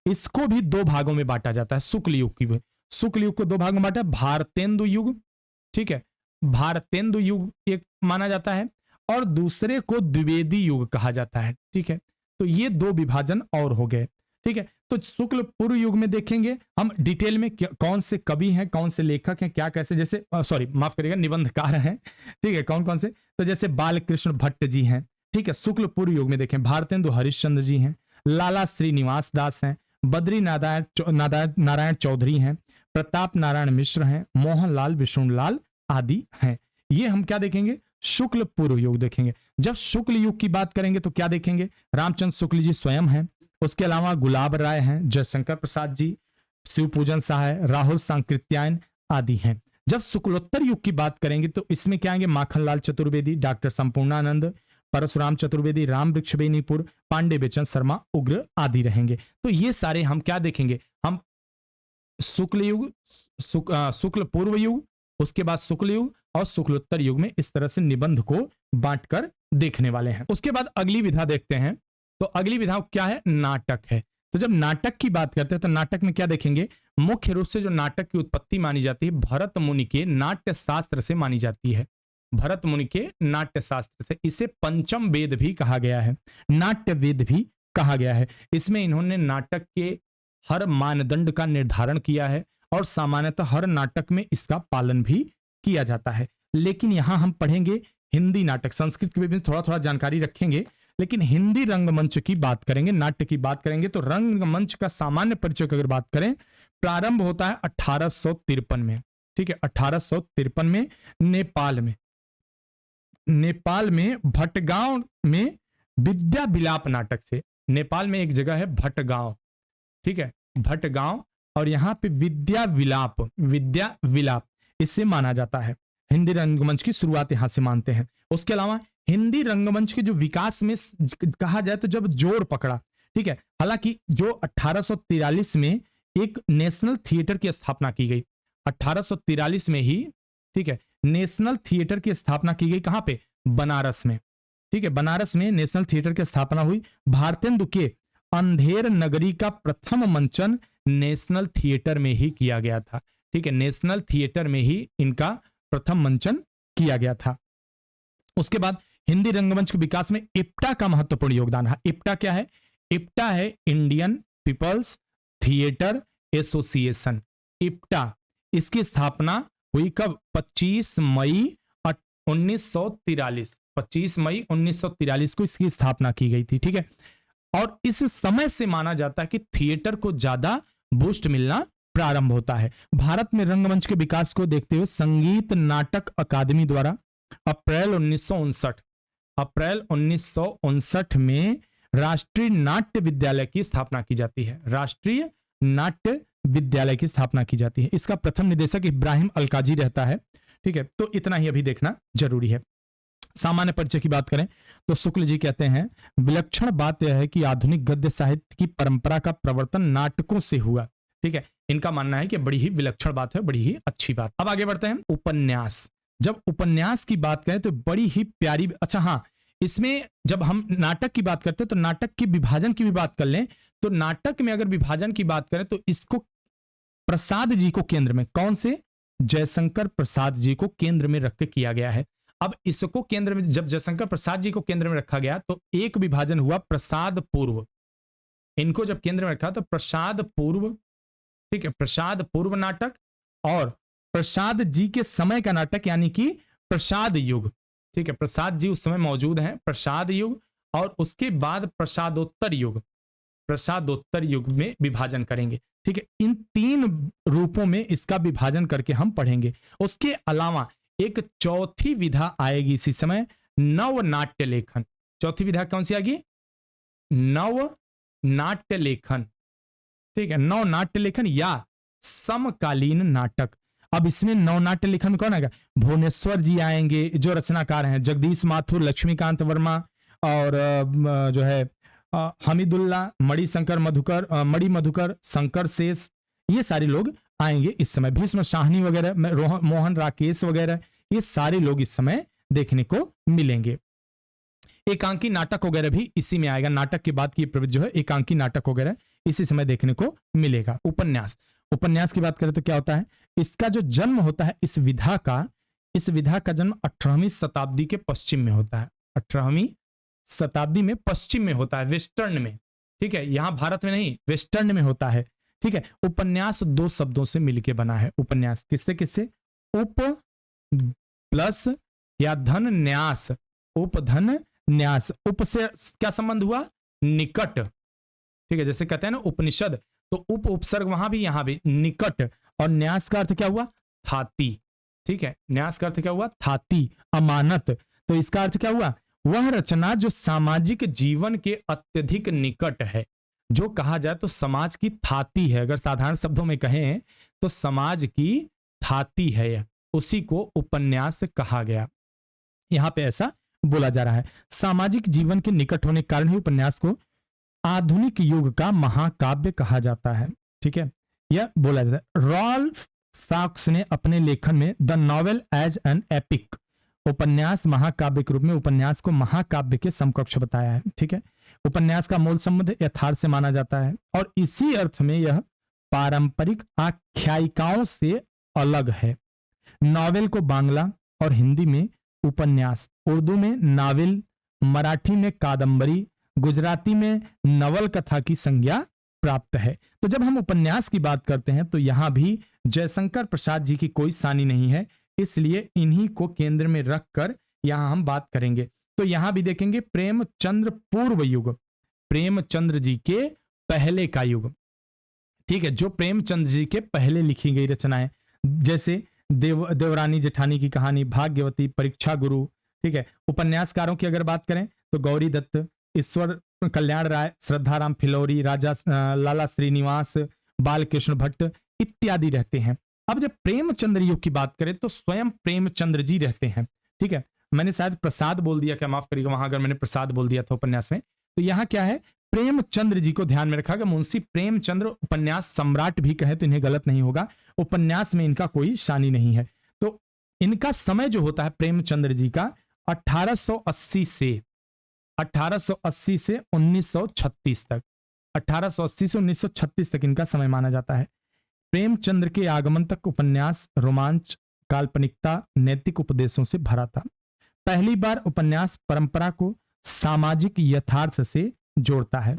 इसको भी 2 भागों में बांटा जाता है। शुक्ल युग को 2 भागों में बांटा, भारतेंदु युग, ठीक है, भारतेंदु युग एक माना जाता है और दूसरे को द्विवेदी युग कहा जाता है। ठीक है, तो ये 2 विभाजन और हो गए। ठीक है, तो शुक्ल पूर्व युग में देखेंगे हम डिटेल में कौन से कवि हैं, कौन से लेखक हैं, क्या कैसे, जैसे सॉरी माफ करिएगा, निबंधकार हैं। ठीक है, कौन कौन से? तो जैसे बालकृष्ण भट्ट जी हैं, ठीक है, शुक्ल पूर्व युग में देखें भारतेंदु हरिश्चंद्र जी हैं, लाला श्रीनिवास दास हैं, बद्री नारायण चौधरी हैं, प्रताप नारायण मिश्र हैं, मोहनलाल विष्णुलाल आदि हैं। ये हम क्या देखेंगे? शुक्ल पूर्व युग देखेंगे। जब शुक्ल युग की बात करेंगे तो क्या देखेंगे? रामचंद्र शुक्ल जी स्वयं हैं, उसके अलावा गुलाब राय हैं, जयशंकर प्रसाद जी, शिवपूजन सहाय, राहुल सांकृत्यायन आदि हैं। जब शुक्लोत्तर युग की बात करेंगे तो इसमें क्या आएंगे? माखनलाल चतुर्वेदी, डॉक्टर संपूर्णानंद, परशुराम चतुर्वेदी, राम वृक्ष बेनीपुर, पांडे बेचन शर्मा, उग्र आदि रहेंगे। तो ये सारे हम क्या देखेंगे? हम शुक्ल युग, शुक्ल पूर्व युग, उसके बाद शुक्ल युग और शुक्लोत्तर युग में इस तरह से निबंध को बांटकर देखने वाले हैं। उसके बाद अगली विधा देखते हैं। तो अगली विधा क्या है? नाटक है। तो जब नाटक की बात करते हैं तो नाटक में क्या देखेंगे? मुख्य रूप से जो नाटक की उत्पत्ति मानी जाती है भरत मुनि के नाट्य शास्त्र से मानी जाती है। भरत मुनि के नाट्य शास्त्र से, इसे पंचम वेद भी कहा गया है, नाट्य वेद भी कहा गया है। इसमें इन्होंने नाटक के हर मानदंड का निर्धारण किया है और सामान्यतः हर नाटक में इसका पालन भी किया जाता है। लेकिन यहां हम पढ़ेंगे हिंदी नाटक, संस्कृत के भी थोड़ा थोड़ा जानकारी रखेंगे, लेकिन हिंदी रंगमंच की बात करेंगे, नाट्य की बात करेंगे तो रंगमंच का सामान्य परिचय की अगर बात करें, प्रारंभ होता है 1853 में। ठीक है, 1853 में नेपाल में, नेपाल में भटगांव में विद्या विलाप नाटक से। नेपाल में एक जगह है भटगांव, ठीक है, भटगांव, और यहाँ पे विद्या विलाप इससे माना जाता है। हिंदी रंगमंच की शुरुआत यहाँ से मानते हैं। उसके अलावा हिंदी रंगमंच के जो विकास में कहा जाए तो जब जोर पकड़ा, ठीक है, हालांकि जो 1843 में एक नेशनल थिएटर की स्थापना की गई, 1843 में ही, ठीक है, नेशनल थिएटर की स्थापना की गई। कहां पे? बनारस में, ठीक है, बनारस में नेशनल थिएटर की स्थापना हुई। भारतेंदु के अंधेर नगरी का प्रथम मंचन नेशनल थिएटर में ही किया गया था, ठीक है, नेशनल थिएटर में ही इनका प्रथम मंचन किया गया था। उसके बाद हिंदी रंगमंच के विकास में इप्टा का महत्वपूर्ण योगदान है। इप्टा क्या है? इप्टा है Indian People's Theatre Association. IPTA, इसकी स्थापना हुई कब? 25 मई 1943, 25 मई 1943 को इसकी स्थापना की गई थी, ठीक है। और इस समय से माना जाता है कि थिएटर को ज्यादा बूस्ट मिलना प्रारंभ होता है। भारत में रंगमंच के विकास को देखते हुए संगीत नाटक अकादमी द्वारा अप्रैल 1959 में राष्ट्रीय नाट्य विद्यालय की स्थापना की जाती है। राष्ट्रीय नाट्य विद्यालय की स्थापना की जाती है। इसका प्रथम निदेशक इब्राहिम अलकाजी रहता है, ठीक है। तो इतना ही अभी देखना जरूरी है। सामान्य परिचय की बात करें तो शुक्ल जी कहते हैं, विलक्षण बात यह है कि आधुनिक गद्य साहित्य की परंपरा का प्रवर्तन नाटकों से हुआ, ठीक है। इनका मानना है कि बड़ी ही विलक्षण बात है, बड़ी ही अच्छी बात। अब आगे बढ़ते हैं। उपन्यास, जब उपन्यास की बात करें तो बड़ी ही प्यारी, अच्छा हाँ, इसमें जब हम नाटक की बात करते हैं तो नाटक के विभाजन की भी बात कर लें तो नाटक में अगर विभाजन की बात करें तो इसको प्रसाद जी को केंद्र में, कौन से? जयशंकर प्रसाद जी को केंद्र में रख के किया गया है। अब इसको केंद्र में, जब जयशंकर प्रसाद जी को केंद्र में रखा गया तो एक विभाजन हुआ प्रसाद पूर्व। इनको जब केंद्र में रखा तो प्रसाद पूर्व, ठीक है, प्रसाद पूर्व नाटक और प्रसाद जी के समय का नाटक यानी कि प्रसाद युग, ठीक है, प्रसाद जी उस समय मौजूद हैं, प्रसाद युग, और उसके बाद प्रसादोत्तर युग, प्रसादोत्तर युग में विभाजन करेंगे, ठीक है। इन तीन रूपों में इसका विभाजन करके हम पढ़ेंगे। उसके अलावा एक चौथी विधा आएगी इसी समय, नव नाट्य लेखन। चौथी विधा कौन सी आएगी? नव नाट्य लेखन, ठीक है, नव नाट्य लेखन या समकालीन नाटक। अब इसमें नव नाट्य लेखन में कौन आएगा? भुवनेश्वर जी आएंगे जो रचनाकार हैं, जगदीश माथुर, लक्ष्मीकांत वर्मा और जो है हमीदुल्ला, मणिशंकर मधुकर, मणि मधुकर, शंकर शेष, ये सारे लोग आएंगे इस समय। भीष्म शाहनी वगैरह, मोहन राकेश वगैरह, ये सारे लोग इस समय देखने को मिलेंगे। एकांकी नाटक वगैरह भी इसी में आएगा। नाटक के बाद की प्रवृत्ति जो है एकांकी नाटक वगैरह इसी समय देखने को मिलेगा। उपन्यास, उपन्यास की बात करें तो क्या होता है? इसका जो जन्म होता है इस विधा का जन्म 18वीं शताब्दी के पश्चिम में होता है। 18वीं शताब्दी में पश्चिम में होता है, वेस्टर्न में, ठीक है, यहां भारत में नहीं, वेस्टर्न में होता है, ठीक है। उपन्यास दो शब्दों से मिलकर बना है। उपन्यास किससे किससे? उप प्लस या धन न्यास, उपधन न्यास। उप से क्या संबंध हुआ? निकट, ठीक है, जैसे कहते हैं ना उपनिषद, तो उप उपसर्ग वहां भी यहां भी निकट, और न्यास का अर्थ क्या हुआ? थाती, ठीक है, न्यास का अर्थ क्या हुआ? थाती, अमानत। तो इसका अर्थ क्या हुआ? वह रचना जो सामाजिक जीवन के अत्यधिक निकट है, जो कहा जाए तो समाज की थाती है, अगर साधारण शब्दों में कहें तो समाज की थाती है, उसी को उपन्यास कहा गया। यहां पे ऐसा बोला जा रहा है। सामाजिक जीवन के निकट होने के कारण ही उपन्यास को आधुनिक युग का महाकाव्य कहा जाता है, ठीक है, यह बोला जाता है। रॉल्फ फॉक्स ने अपने लेखन में the novel as an epic, उपन्यास महाकाव्य के रूप में उपन्यास को महाकाव्य के समकक्ष बताया है, ठीक है। उपन्यास का मूल संबंध यथार्थ से माना जाता है और इसी अर्थ में यह पारंपरिक आख्यायिकाओं से अलग है। नॉवेल को बांग्ला और हिंदी में उपन्यास, उर्दू में नावल, मराठी में कादंबरी, गुजराती में नवल कथा की संज्ञा प्राप्त है। तो जब हम उपन्यास की बात करते हैं तो यहां भी जयशंकर प्रसाद जी की कोई सानी नहीं है, इसलिए इन्हीं को केंद्र में रखकर यहां हम बात करेंगे। तो यहां भी देखेंगे प्रेमचंद्र पूर्व युग, प्रेमचंद्र जी के पहले का युग, ठीक है, जो प्रेमचंद्र जी के पहले लिखी गई रचनाएं, जैसे देवरानी जेठानी की कहानी, भाग्यवती, परीक्षा गुरु, ठीक है। उपन्यासकारों की अगर बात करें तो गौरी दत्त, ईश्वर कल्याण राय, श्रद्धाराम फिलौरी, राजा लाला श्रीनिवास, बालकृष्ण भट्ट इत्यादि रहते हैं। अब जब प्रेमचंद्र युग की बात करें तो स्वयं प्रेमचंद्र जी रहते हैं। ठीक है, मैंने शायद प्रसाद बोल दिया, क्या माफ करिएगा वहां अगर मैंने प्रसाद बोल दिया था उपन्यास में, तो यहाँ क्या है, प्रेमचंद्र जी को ध्यान में रखा कि मुंशी प्रेमचंद्र उपन्यास सम्राट भी कहे तो इन्हें गलत नहीं होगा, उपन्यास में इनका कोई शानी नहीं है। तो इनका समय जो होता है प्रेमचंद्र जी का 1880 से 1936 तक, 1880 से 1936 तक इनका समय माना जाता है। प्रेमचंद्र के आगमन तक उपन्यास रोमांच, काल्पनिकता, नैतिक उपदेशों से भरा था। पहली बार उपन्यास परंपरा को सामाजिक यथार्थ से जोड़ता है।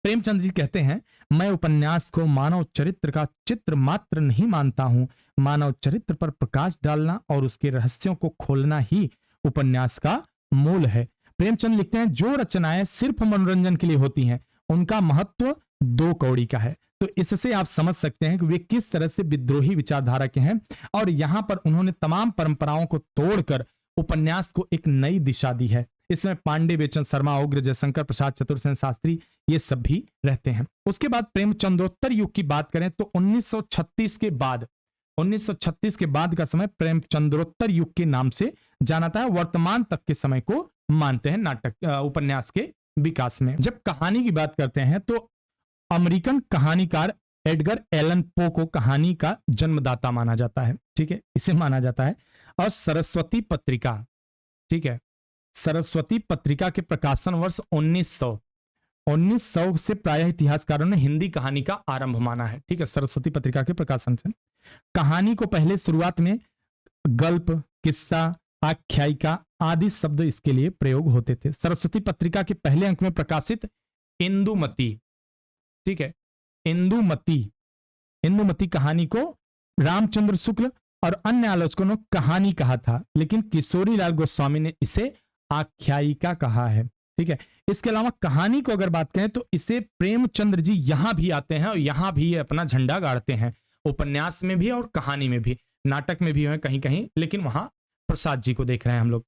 प्रेमचंद जी कहते हैं, मैं उपन्यास को मानव चरित्र का चित्र मात्र नहीं मानता हूं, मानव चरित्र पर प्रकाश डालना और उसके रहस्यों को खोलना ही उपन्यास का मूल है। प्रेमचंद लिखते हैं, जो रचनाएं सिर्फ मनोरंजन के लिए होती हैं उनका महत्व 2 कौड़ी का है। तो इससे आप समझ सकते हैं कि वे किस तरह से विद्रोही विचारधारा के हैं और यहां पर उन्होंने तमाम परंपराओं को तोड़कर उपन्यास को एक नई दिशा दी है। इसमें पांडे, बेचन शर्मा, उग्र, जयशंकर प्रसाद, चतुरसेन शास्त्री ये सब भी रहते हैं। उसके बाद प्रेमचंद्रोत्तर युग की बात करें तो 1936 के बाद का समय प्रेमचंद्रोत्तर युग के नाम से जाना था। वर्तमान तक के समय को मानते हैं नाटक उपन्यास के विकास में। जब कहानी की बात करते हैं तो अमेरिकन कहानीकार एडगर एलन पो को कहानी का जन्मदाता माना जाता है। ठीक है, इसे माना जाता है। और सरस्वती पत्रिका, ठीक है, सरस्वती पत्रिका के प्रकाशन वर्ष 1900 से प्रायः इतिहासकारों ने हिंदी कहानी का आरंभ माना है। ठीक है, सरस्वती पत्रिका के प्रकाशन से कहानी को पहले शुरुआत में गल्प, किस्सा, आख्यायिका आदि शब्द इसके लिए प्रयोग होते थे। सरस्वती पत्रिका के पहले अंक में प्रकाशित इंदुमती, ठीक है, इंदुमती कहानी को रामचंद्र शुक्ल और अन्य आलोचकों ने कहानी कहा था, लेकिन किशोरी लाल गोस्वामी ने इसे आख्यायिका कहा है। ठीक है, इसके अलावा कहानी को अगर बात करें तो इसे प्रेमचंद्र जी यहां भी आते हैं और यहां भी अपना झंडा गाड़ते हैं। उपन्यास में भी और कहानी में भी, नाटक में भी है कहीं कहीं, लेकिन वहां प्रसाद जी को देख रहे हैं हम लोग।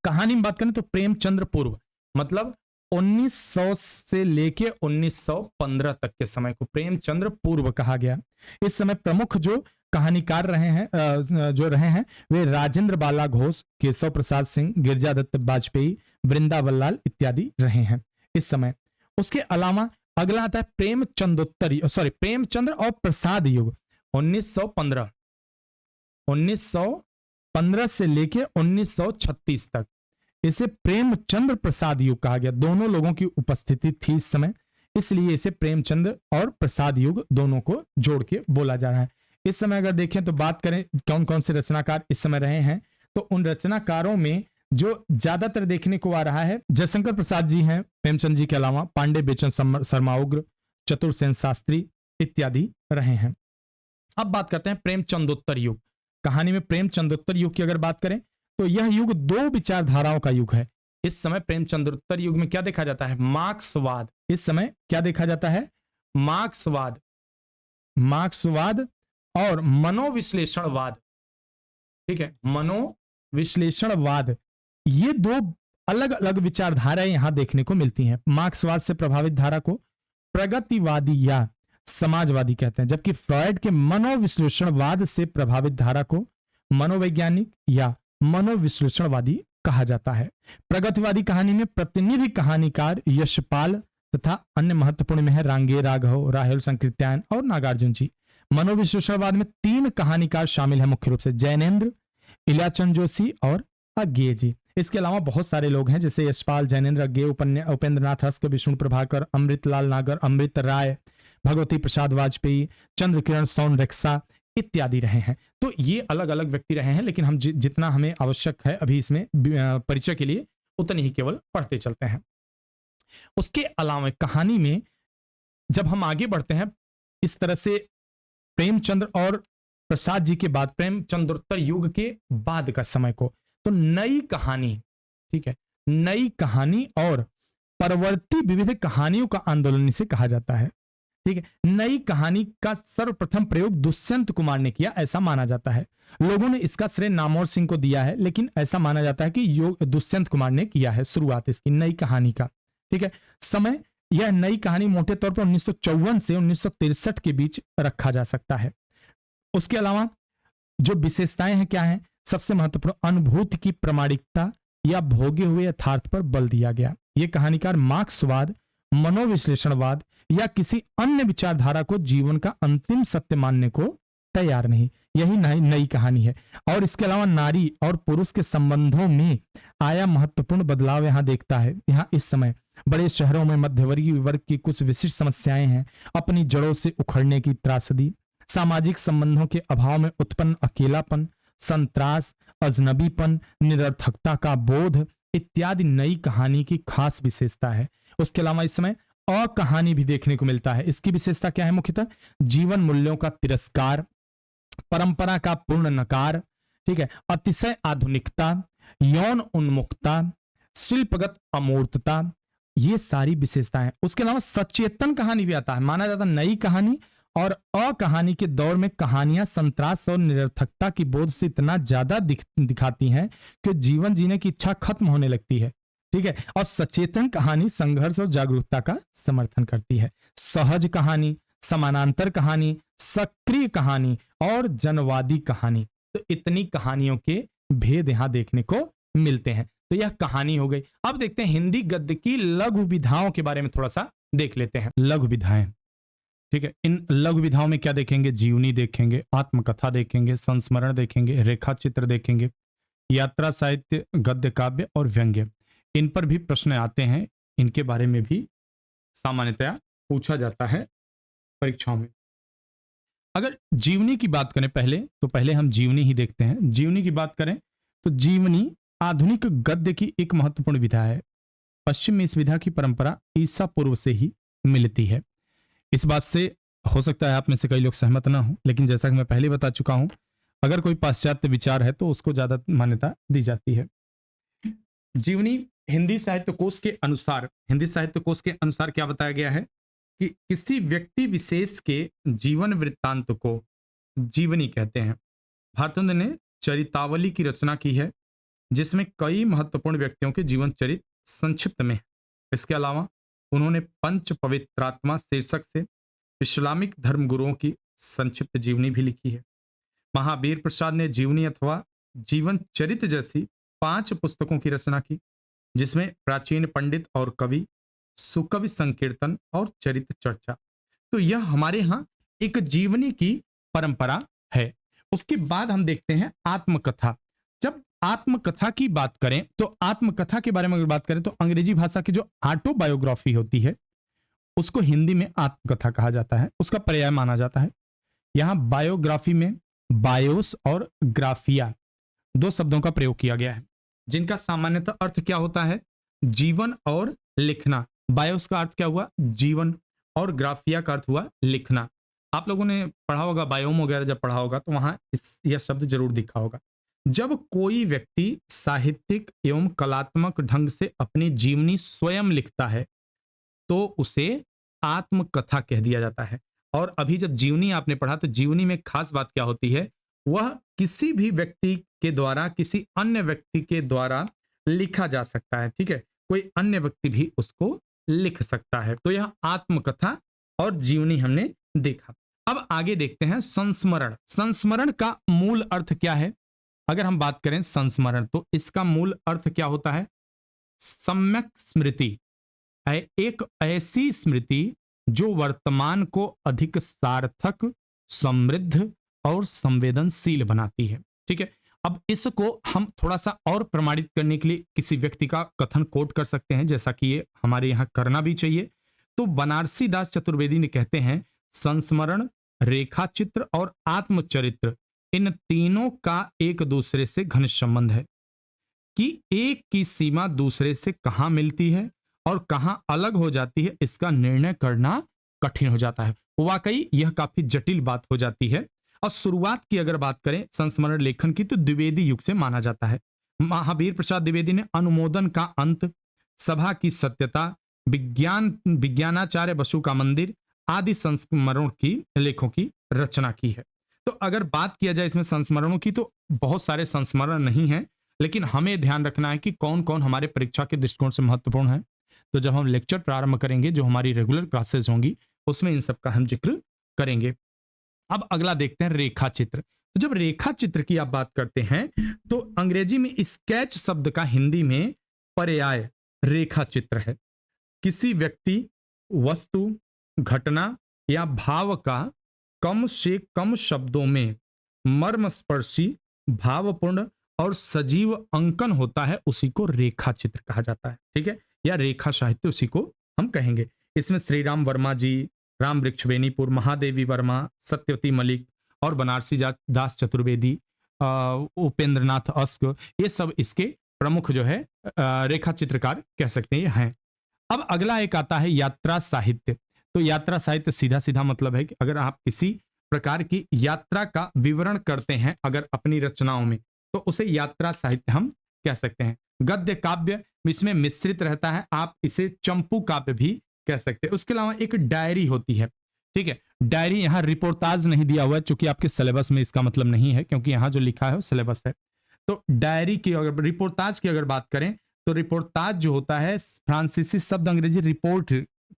कहानी में बात करें तो प्रेमचंद्र पूर्व मतलब 1900 से लेके 1915 तक के समय को प्रेमचंद्र पूर्व कहा गया। इस समय प्रमुख जो कहानीकार रहे हैं वे राजेंद्र बाला घोष, केशव प्रसाद सिंह, गिरजादत्त बाजपेयी, वृंदावन लाल इत्यादि रहे हैं इस समय। उसके अलावा अगला आता है प्रेमचंद्र और प्रसाद युग 1915 से लेके 1936 तक। इसे प्रेमचंद्र प्रसाद युग कहा गया। दोनों लोगों की उपस्थिति थी इस समय, इसलिए इसे प्रेमचंद्र और प्रसाद युग दोनों को जोड़ के बोला जा रहा है। इस समय अगर देखें तो बात करें कौन कौन से रचनाकार इस समय रहे हैं, तो उन रचनाकारों में जो ज्यादातर देखने को आ रहा है, जयशंकर प्रसाद जी हैं प्रेमचंद जी के अलावा, पांडे, बेचन शर्मा, उग्र, चतुरसेन शास्त्री इत्यादि रहे हैं। अब बात करते हैं प्रेमचंदोत्तर युग। कहानी में प्रेमचंदोत्तर युग की अगर बात करें तो यह युग 2 विचारधाराओं का युग है। इस समय प्रेमचंद्रोत्तर युग में क्या देखा जाता है, मार्क्सवाद। इस समय क्या देखा जाता है, मार्क्सवाद और मनोविश्लेषणवाद। ठीक है, मनोविश्लेषणवाद, ये 2 अलग अलग विचारधाराएं यहां देखने को मिलती हैं। मार्क्सवाद से प्रभावित धारा को प्रगतिवादी या समाजवादी कहते हैं, जबकि फ्रॉयड के मनोविश्लेषणवाद से प्रभावित धारा को मनोवैज्ञानिक या मनोविश्लेषणवादी कहा जाता है। प्रगतिवादी कहानी में प्रतिनिधि कहानीकार यशपाल तथा अन्य महत्वपूर्ण में है रांगे राघव, राहुल संकृत्यायन और नागार्जुन जी। मनोविश्लेषणवाद में 3 कहानीकार शामिल हैं मुख्य रूप से, जैनेन्द्र, इल्याचंद जोशी और अज्ञे जी। इसके अलावा बहुत सारे लोग हैं जैसे यशपाल, जैनेन्द्र, अज्ञे, उपेंद्रनाथ हस्क, विष्णु प्रभाकर, अमृतलाल नागर, अमृत राय, भगवती प्रसाद वाजपेयी, चंद्रकिरण सोनरेक्सा इत्यादि रहे हैं। तो ये अलग अलग व्यक्ति रहे हैं, लेकिन हम जितना हमें आवश्यक है अभी इसमें परिचय के लिए उतनी ही केवल पढ़ते चलते हैं। उसके अलावा कहानी में जब हम आगे बढ़ते हैं इस तरह से प्रेमचंद्र और प्रसाद जी के बाद, प्रेमचंद्रोत्तर युग के बाद का समय को, तो नई कहानी, ठीक है, नई कहानी और परवर्ती विविध कहानियों का आंदोलन इसे कहा जाता है। ठीक है, नई कहानी का सर्वप्रथम प्रयोग दुष्यंत कुमार ने किया ऐसा माना जाता है। लोगों ने इसका श्रेय नामवर सिंह को दिया है, लेकिन ऐसा माना जाता है कि योग दुष्यंत कुमार ने किया है शुरुआत इसकी नई कहानी का। ठीक है, समय यह नई कहानी मोटे तौर पर 1954 से 1963 के बीच रखा जा सकता है। उसके अलावा जो विशेषताएं हैं क्या है, सबसे महत्वपूर्ण अनुभूति की प्रामाणिकता या भोगे हुए यथार्थ पर बल दिया गया। यह कहानीकार मार्क्सवाद, मनोविश्लेषणवाद या किसी अन्य विचारधारा को जीवन का अंतिम सत्य मानने को तैयार नहीं। यही नई कहानी है। और इसके अलावा नारी और पुरुष के संबंधों में आया महत्वपूर्ण बदलाव यहां देखता है। यहां इस समय बड़े शहरों में मध्यवर्गीय वर्ग की कुछ विशिष्ट समस्याएं हैं। अपनी जड़ों से उखड़ने की त्रासदी, सामाजिक संबंधों के अभाव में उत्पन्न अकेलापन, संत्रास, अजनबीपन, निरर्थकता का बोध इत्यादि नई कहानी की खास विशेषता है। उसके अलावा इस समय कहानी भी देखने को मिलता है। इसकी विशेषता क्या है, मुख्यतः जीवन मूल्यों का तिरस्कार, परंपरा का पूर्ण नकार, ठीक है, अतिशय आधुनिकता, यौन उन्मुखता, शिल्पगत अमूर्तता, ये सारी विशेषताएं। उसके अलावा सचेतन कहानी भी आता है। माना जाता है नई कहानी और कहानी के दौर में कहानियां संत्रास और निरर्थकता की बोध से इतना ज्यादा दिखाती हैं कि जीवन जीने की इच्छा खत्म होने लगती है। ठीक है, और सचेतन कहानी संघर्ष और जागरूकता का समर्थन करती है। सहज कहानी, समानांतर कहानी, सक्रिय कहानी और जनवादी कहानी, तो इतनी कहानियों के भेद यहां देखने को मिलते हैं। तो यह कहानी हो गई। अब देखते हैं हिंदी गद्य की लघु विधाओं के बारे में थोड़ा सा देख लेते हैं। लघु विधाएं, ठीक है, इन लघु विधाओं में क्या देखेंगे, जीवनी देखेंगे, आत्मकथा देखेंगे, संस्मरण देखेंगे, रेखा चित्र देखेंगे, यात्रा साहित्य, गद्य काव्य और व्यंग्य। इन पर भी प्रश्न आते हैं, इनके बारे में भी सामान्यतया पूछा जाता है परीक्षाओं में। अगर जीवनी की बात करें तो पहले हम जीवनी ही देखते हैं। जीवनी की बात करें तो जीवनी आधुनिक गद्य की एक महत्वपूर्ण विधा है। पश्चिम में इस विधा की परंपरा ईसा पूर्व से ही मिलती है। इस बात से हो सकता है आप में से कई लोग सहमत ना हो, लेकिन जैसा कि मैं पहले बता चुका हूं, अगर कोई पाश्चात्य विचार है तो उसको ज्यादा मान्यता दी जाती है। जीवनी हिंदी साहित्य कोश के अनुसार क्या बताया गया है कि किसी व्यक्ति विशेष के जीवन वृत्तांत को जीवनी कहते हैं। भारतेंदु ने चरितावली की रचना की है, जिसमें कई महत्वपूर्ण व्यक्तियों के जीवन चरित्र संक्षिप्त में है। इसके अलावा उन्होंने पंच पवित्रात्मा शीर्षक से इस्लामिक धर्मगुरुओं की संक्षिप्त जीवनी भी लिखी है। महावीर प्रसाद ने जीवनी अथवा जीवन चरित्र जैसी 5 पुस्तकों की रचना की, जिसमें प्राचीन पंडित और कवि, सुकवि संकीर्तन और चरित्र चर्चा। तो यह हमारे यहाँ एक जीवनी की परंपरा है। उसके बाद हम देखते हैं आत्मकथा। जब आत्मकथा की बात करें तो आत्मकथा के बारे में अगर बात करें तो अंग्रेजी भाषा की जो ऑटोबायोग्राफी होती है उसको हिंदी में आत्मकथा कहा जाता है, उसका पर्याय माना जाता है। यहां बायोग्राफी में बायोस और ग्राफिया 2 शब्दों का प्रयोग किया गया है, जिनका सामान्यतः अर्थ क्या होता है, जीवन और लिखना। बायोस का अर्थ क्या हुआ, जीवन, और ग्राफिया का अर्थ हुआ लिखना। आप लोगों ने पढ़ा होगा, बायोम वगैरह जब पढ़ा होगा तो वहां यह शब्द जरूर दिखा होगा। जब कोई व्यक्ति साहित्यिक एवं कलात्मक ढंग से अपनी जीवनी स्वयं लिखता है तो उसे आत्मकथा कह दिया जाता है। और अभी जब जीवनी आपने पढ़ा तो जीवनी में खास बात क्या होती है, वह किसी भी व्यक्ति के द्वारा किसी अन्य व्यक्ति के द्वारा लिखा जा सकता है। ठीक है, कोई अन्य व्यक्ति भी उसको लिख सकता है। तो यह आत्मकथा और जीवनी हमने देखा। अब आगे देखते हैं संस्मरण। संस्मरण का मूल अर्थ क्या है? अगर हम बात करें संस्मरण तो इसका मूल अर्थ क्या होता है, सम्यक स्मृति, एक ऐसी स्मृति जो वर्तमान को अधिक सार्थक, समृद्ध और संवेदनशील बनाती है। ठीक है, अब इसको हम थोड़ा सा और प्रमाणित करने के लिए किसी व्यक्ति का कथन कोट कर सकते हैं, जैसा कि ये हमारे यहाँ करना भी चाहिए। तो बनारसी दास चतुर्वेदी ने कहते हैं, संस्मरण, रेखा चित्र और आत्मचरित्र, इन तीनों का एक दूसरे से घनिष्ठ संबंध है कि एक की सीमा दूसरे से कहां मिलती है और कहां अलग हो जाती है, इसका निर्णय करना कठिन हो जाता है। वाकई यह काफी जटिल बात हो जाती है। और शुरुआत की अगर बात करें संस्मरण लेखन की तो द्विवेदी युग से माना जाता है। महावीर प्रसाद द्विवेदी ने अनुमोदन का अंत, सभा की सत्यता, विज्ञानाचार्य बसु का मंदिर आदि संस्मरणों की लेखों की रचना की है। तो अगर बात किया जाए इसमें संस्मरणों की, तो बहुत सारे संस्मरण नहीं हैं, लेकिन हमें ध्यान रखना है कि कौन कौन हमारे परीक्षा के दृष्टिकोण से महत्वपूर्ण है। तो जब हम लेक्चर प्रारंभ करेंगे, जो हमारी रेगुलर क्लासेस होंगी, उसमें इन सब का हम जिक्र करेंगे। अब अगला देखते हैं रेखा चित्र। तो जब रेखा चित्र की आप बात करते हैं, तो अंग्रेजी में स्केच शब्द का हिंदी में पर्याय रेखा चित्र है। किसी व्यक्ति, वस्तु, घटना या भाव का कम से कम शब्दों में मर्मस्पर्शी, भावपूर्ण और सजीव अंकन होता है, उसी को रेखा चित्र कहा जाता है। ठीक है, या रेखा साहित्य उसी को हम कहेंगे। इसमें श्री राम वर्मा जी, राम वृक्ष बेनीपुर, महादेवी वर्मा, सत्यवती मलिक और बनारसी दास चतुर्वेदी, उपेंद्र नाथ अस्क, ये सब इसके प्रमुख जो है रेखा चित्रकार कह सकते हैं, ये हैं। अब अगला एक आता है यात्रा साहित्य। तो यात्रा साहित्य सीधा सीधा मतलब है कि अगर आप किसी प्रकार की यात्रा का विवरण करते हैं अगर अपनी रचनाओं में, तो उसे यात्रा साहित्य हम कह सकते हैं। गद्य काव्य इसमें मिश्रित रहता है, आप इसे चंपू काव्य भी कह सकते हैं। उसके अलावा एक डायरी होती है। ठीक है, डायरी, यहाँ रिपोर्टाज नहीं दिया हुआ है चूंकि आपके सिलेबस में इसका मतलब नहीं है, क्योंकि यहाँ जो लिखा है वो सिलेबस है। तो डायरी की अगर, रिपोर्टाज की अगर बात करें, तो रिपोर्टाज जो होता है फ्रांसीसी शब्द अंग्रेजी रिपोर्ट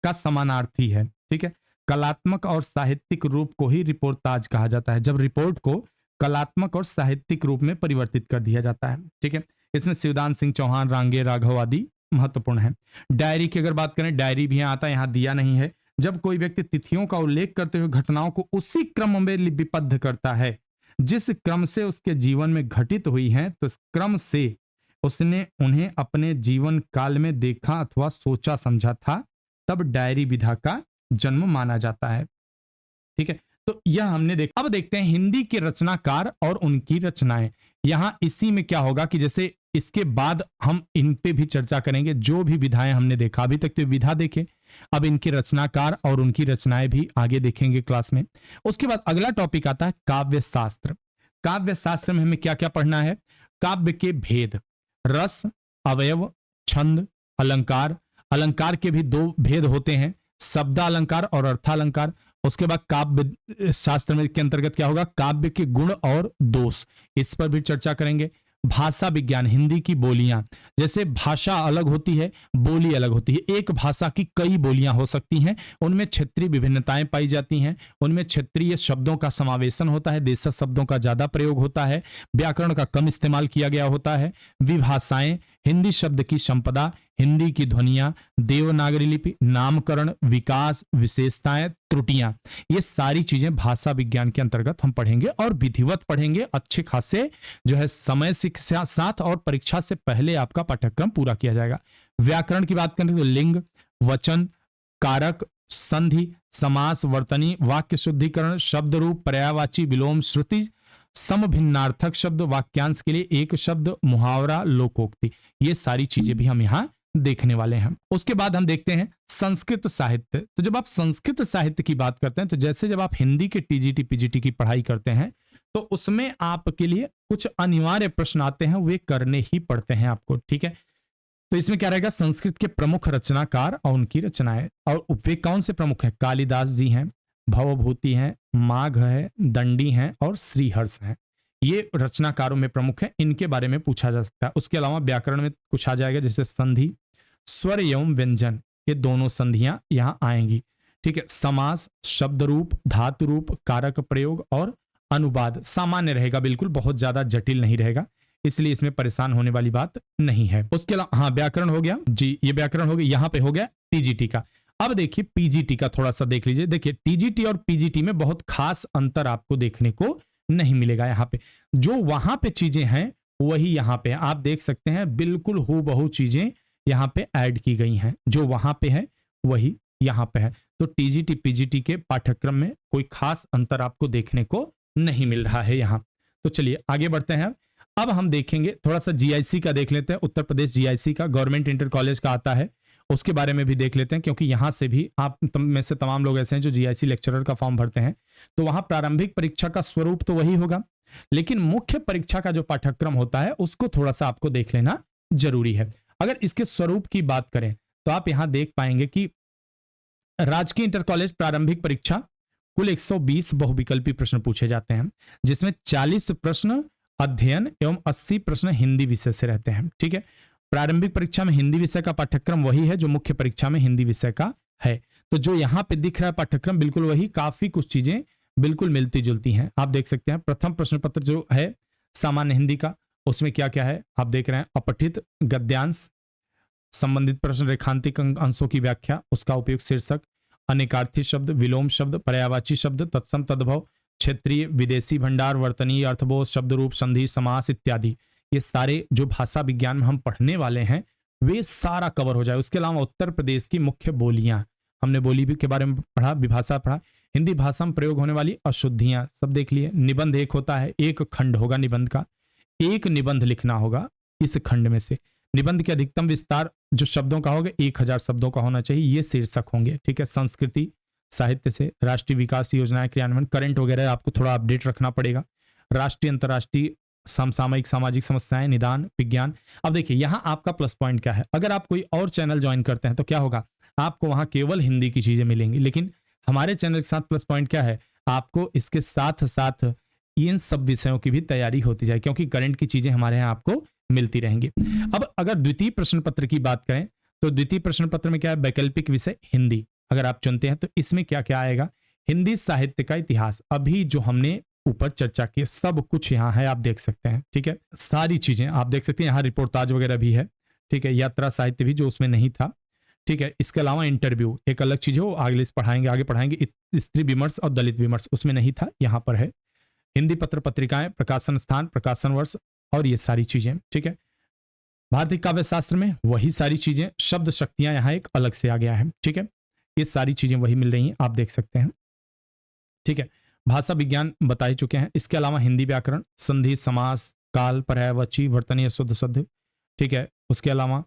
का समानार्थी है। ठीक है, कलात्मक और साहित्यिक रूप को ही रिपोर्टाज कहा जाता है, जब रिपोर्ट को कलात्मक और साहित्यिक रूप में परिवर्तित कर दिया जाता है। ठीक है, इसमें शिवदान सिंह चौहान, रांगे, राघव आदि महत्वपूर्ण है। डायरी की अगर बात करें, डायरी भी यहाँ आता है, यहाँ दिया नहीं है। जब कोई व्यक्ति तिथियों का उल्लेख करते हुए घटनाओं को उसी क्रम में लिपिबद्ध करता है जिस क्रम से उसके जीवन में घटित हुई हैं, तो इस क्रम से उसने उन्हें अपने जीवन काल में देखा अथवा सोचा समझा था, तब डायरी विधा का जन्म माना जाता है। ठीक है, तो यह हमने देखा। अब देखते हैं हिंदी के रचनाकार और उनकी रचनाएं। यहां इसी में क्या होगा कि जैसे इसके बाद हम इन पे भी चर्चा करेंगे, जो भी विधाएं हमने देखा अभी तक, तो विधा देखे, अब इनके रचनाकार और उनकी रचनाएं भी आगे देखेंगे क्लास में। उसके बाद अगला टॉपिक आता है काव्य शास्त्र। काव्य शास्त्र में हमें क्या क्या पढ़ना है? काव्य के भेद, रस, अवयव, छंद, अलंकार। अलंकार के भी दो भेद होते हैं, शब्दालंकार और अर्थालंकार। उसके बाद काव्य शास्त्र में के अंतर्गत क्या होगा? काव्य के गुण और दोष, इस पर भी चर्चा करेंगे। भाषा विज्ञान, हिंदी की बोलियां, जैसे भाषा अलग होती है, बोली अलग होती है। एक भाषा की कई बोलियां हो सकती हैं, उनमें क्षेत्रीय विभिन्नताएं पाई जाती हैं, उनमें क्षेत्रीय शब्दों का समावेशन होता है, देशज शब्दों का ज्यादा प्रयोग होता है, व्याकरण का कम इस्तेमाल किया गया होता है। विभाषाएं, हिंदी शब्द की संपदा, हिंदी की ध्वनियां, देवनागरी लिपि, नामकरण, विकास, विशेषताएं, त्रुटियां, ये सारी चीजें भाषा विज्ञान के अंतर्गत हम पढ़ेंगे और विधिवत पढ़ेंगे। अच्छे खासे जो है समय से साथ और परीक्षा से पहले आपका पाठ्यक्रम पूरा किया जाएगा। व्याकरण की बात करें तो लिंग, वचन, कारक, संधि, समास, वर्तनी, वाक्य शुद्धिकरण, शब्द रूप, पर्यायवाची, विलोम, श्रुति, समभिन्नार्थक शब्द, वाक्यांश के लिए एक शब्द, मुहावरा, लोकोक्ति, ये सारी चीजें भी हम यहाँ देखने वाले हैं। उसके बाद हम देखते हैं संस्कृत साहित्य। तो जब आप संस्कृत साहित्य की बात करते हैं, तो जैसे जब आप हिंदी के टीजीटी पीजीटी की पढ़ाई करते हैं, तो उसमें आपके लिए कुछ अनिवार्य प्रश्न आते हैं, वे करने ही पड़ते हैं आपको। ठीक है, तो इसमें क्या रहेगा? संस्कृत के प्रमुख रचनाकार और उनकी रचनाएं, और वे कौन से प्रमुख हैं? कालिदास जी हैं, भवभूति हैं, माघ है, दंडी हैं और श्रीहर्ष हैं। ये रचनाकारों में प्रमुख हैं, इनके बारे में पूछा जा सकता है। उसके अलावा व्याकरण में कुछ आ जाएगा, जैसे संधि, स्वर एवं व्यंजन, ये दोनों संधियां यहां आएंगी। ठीक है, समास, शब्द रूप, धातु रूप, कारक प्रयोग और अनुवाद सामान्य रहेगा, बिल्कुल बहुत ज्यादा जटिल नहीं रहेगा, इसलिए इसमें परेशान होने वाली बात नहीं है। उसके अलावा हाँ, व्याकरण हो गया जी, ये व्याकरण हो गया, यहां पे हो गया टीजीटी का। अब देखिए पीजीटी का थोड़ा सा देख लीजिए। देखिए टीजीटी और पीजीटी में बहुत खास अंतर आपको देखने को नहीं मिलेगा। यहाँ पे जो वहां पे चीजें हैं वही यहाँ पे आप देख सकते हैं, बिल्कुल हूबहू चीजें यहाँ पे ऐड की गई हैं, जो वहां पे है वही यहाँ पे है। तो टीजीटी पीजीटी के पाठ्यक्रम में कोई खास अंतर आपको देखने को नहीं मिल रहा है यहाँ। तो चलिए आगे बढ़ते हैं। अब हम देखेंगे थोड़ा सा जीआईसी का देख लेते हैं। उत्तर प्रदेश जीआईसी का, गवर्नमेंट इंटर कॉलेज का आता है, उसके बारे में भी देख लेते हैं, क्योंकि यहां से भी आप में से तमाम लोग ऐसे हैं जो जीआईसी लेक्चरर का फॉर्म भरते हैं। तो वहां प्रारंभिक परीक्षा का स्वरूप तो वही होगा, लेकिन मुख्य परीक्षा का जो पाठ्यक्रम होता है उसको थोड़ा सा आपको देख लेना जरूरी है। अगर इसके स्वरूप की बात करें तो आप यहां देख पाएंगे कि राजकीय इंटर कॉलेज प्रारंभिक परीक्षा कुल 120 बहुविकल्पी प्रश्न पूछे जाते हैं, जिसमें 40 प्रश्न अध्ययन एवं 80 प्रश्न हिंदी विषय से रहते हैं। ठीक है, प्रारंभिक परीक्षा में हिंदी विषय का पाठ्यक्रम वही है जो मुख्य परीक्षा में हिंदी विषय का है। तो जो यहाँ पे दिख रहा है पाठ्यक्रम बिल्कुल वही, काफी कुछ चीजें बिल्कुल मिलती जुलती हैं। आप देख सकते हैं प्रथम प्रश्न पत्र जो है सामान्य हिंदी का, उसमें क्या क्या है आप देख रहे हैं। अपठित गद्यांश, संबंधित प्रश्न, रेखांतिक अंशों की व्याख्या, उसका उपयोग, शीर्षक, अनेकार्थी शब्द, विलोम शब्द, पर्यायवाची शब्द, तत्सम तद्भव, क्षेत्रीय विदेशी भंडार, वर्तनीय, अर्थबोध, शब्द रूप, संधि, समास इत्यादि। ये सारे जो भाषा विज्ञान में हम पढ़ने वाले हैं वे सारा कवर हो जाए। उसके अलावा उत्तर प्रदेश की मुख्य बोलियां, हमने बोली भी के बारे में पढ़ा, विभाषा पढ़ा, हिंदी भाषा में प्रयोग होने वाली अशुद्धियां सब देख लिए। निबंध एक होता है, एक खंड होगा निबंध का, एक निबंध लिखना होगा इस खंड में से। निबंध के अधिकतम विस्तार जो शब्दों का होगा 1000 शब्दों का होना चाहिए, ये शीर्षक होंगे। ठीक है, संस्कृति साहित्य से, राष्ट्रीय विकास योजनाएं क्रियान्वयन, करंट वगैरह आपको थोड़ा अपडेट रखना पड़ेगा, राष्ट्रीय अंतर्राष्ट्रीय समसामयिक सामाजिक समस्याएं, निदान, विज्ञान। अब देखिए यहाँ आपका प्लस पॉइंट क्या है, अगर आप कोई और चैनल ज्वाइन करते हैं तो क्या होगा, आपको वहां केवल हिंदी की चीजें मिलेंगी, लेकिन हमारे चैनल के साथ प्लस पॉइंट क्या है, आपको इसके साथ साथ इन सब विषयों की भी तैयारी होती जाए, क्योंकि करंट की चीजें हमारे यहाँ आपको मिलती रहेंगी। अब अगर द्वितीय प्रश्न पत्र की बात करें तो द्वितीय प्रश्न पत्र में क्या है, वैकल्पिक विषय हिंदी अगर आप चुनते हैं तो इसमें क्या क्या आएगा, हिंदी साहित्य का इतिहास, अभी जो हमने ऊपर चर्चा की सब कुछ यहाँ है, आप देख सकते हैं। ठीक है, सारी चीजें आप देख सकते हैं, यहाँ रिपोर्टाज वगैरह भी है। ठीक है, यात्रा साहित्य भी जो उसमें नहीं था। ठीक है, इसके अलावा इंटरव्यू एक अलग चीज हो, आगे पढ़ाएंगे। स्त्री विमर्श और दलित विमर्श उसमें नहीं था, यहाँ पर है। हिंदी पत्र पत्रिकाएं, प्रकाशन स्थान, प्रकाशन वर्ष और ये सारी चीजें। ठीक है, भारतीय काव्य शास्त्र में वही सारी चीजें, शब्द शक्तियां यहाँ एक अलग से आ गया है। ठीक है, ये सारी चीजें वही मिल रही हैं, आप देख सकते हैं। ठीक है, भाषा विज्ञान बता ही चुके हैं। इसके अलावा हिंदी व्याकरण, संधि, समास, काल, पर्यायवाची, वर्तनीय, शुद्ध शब्द। ठीक है, उसके अलावा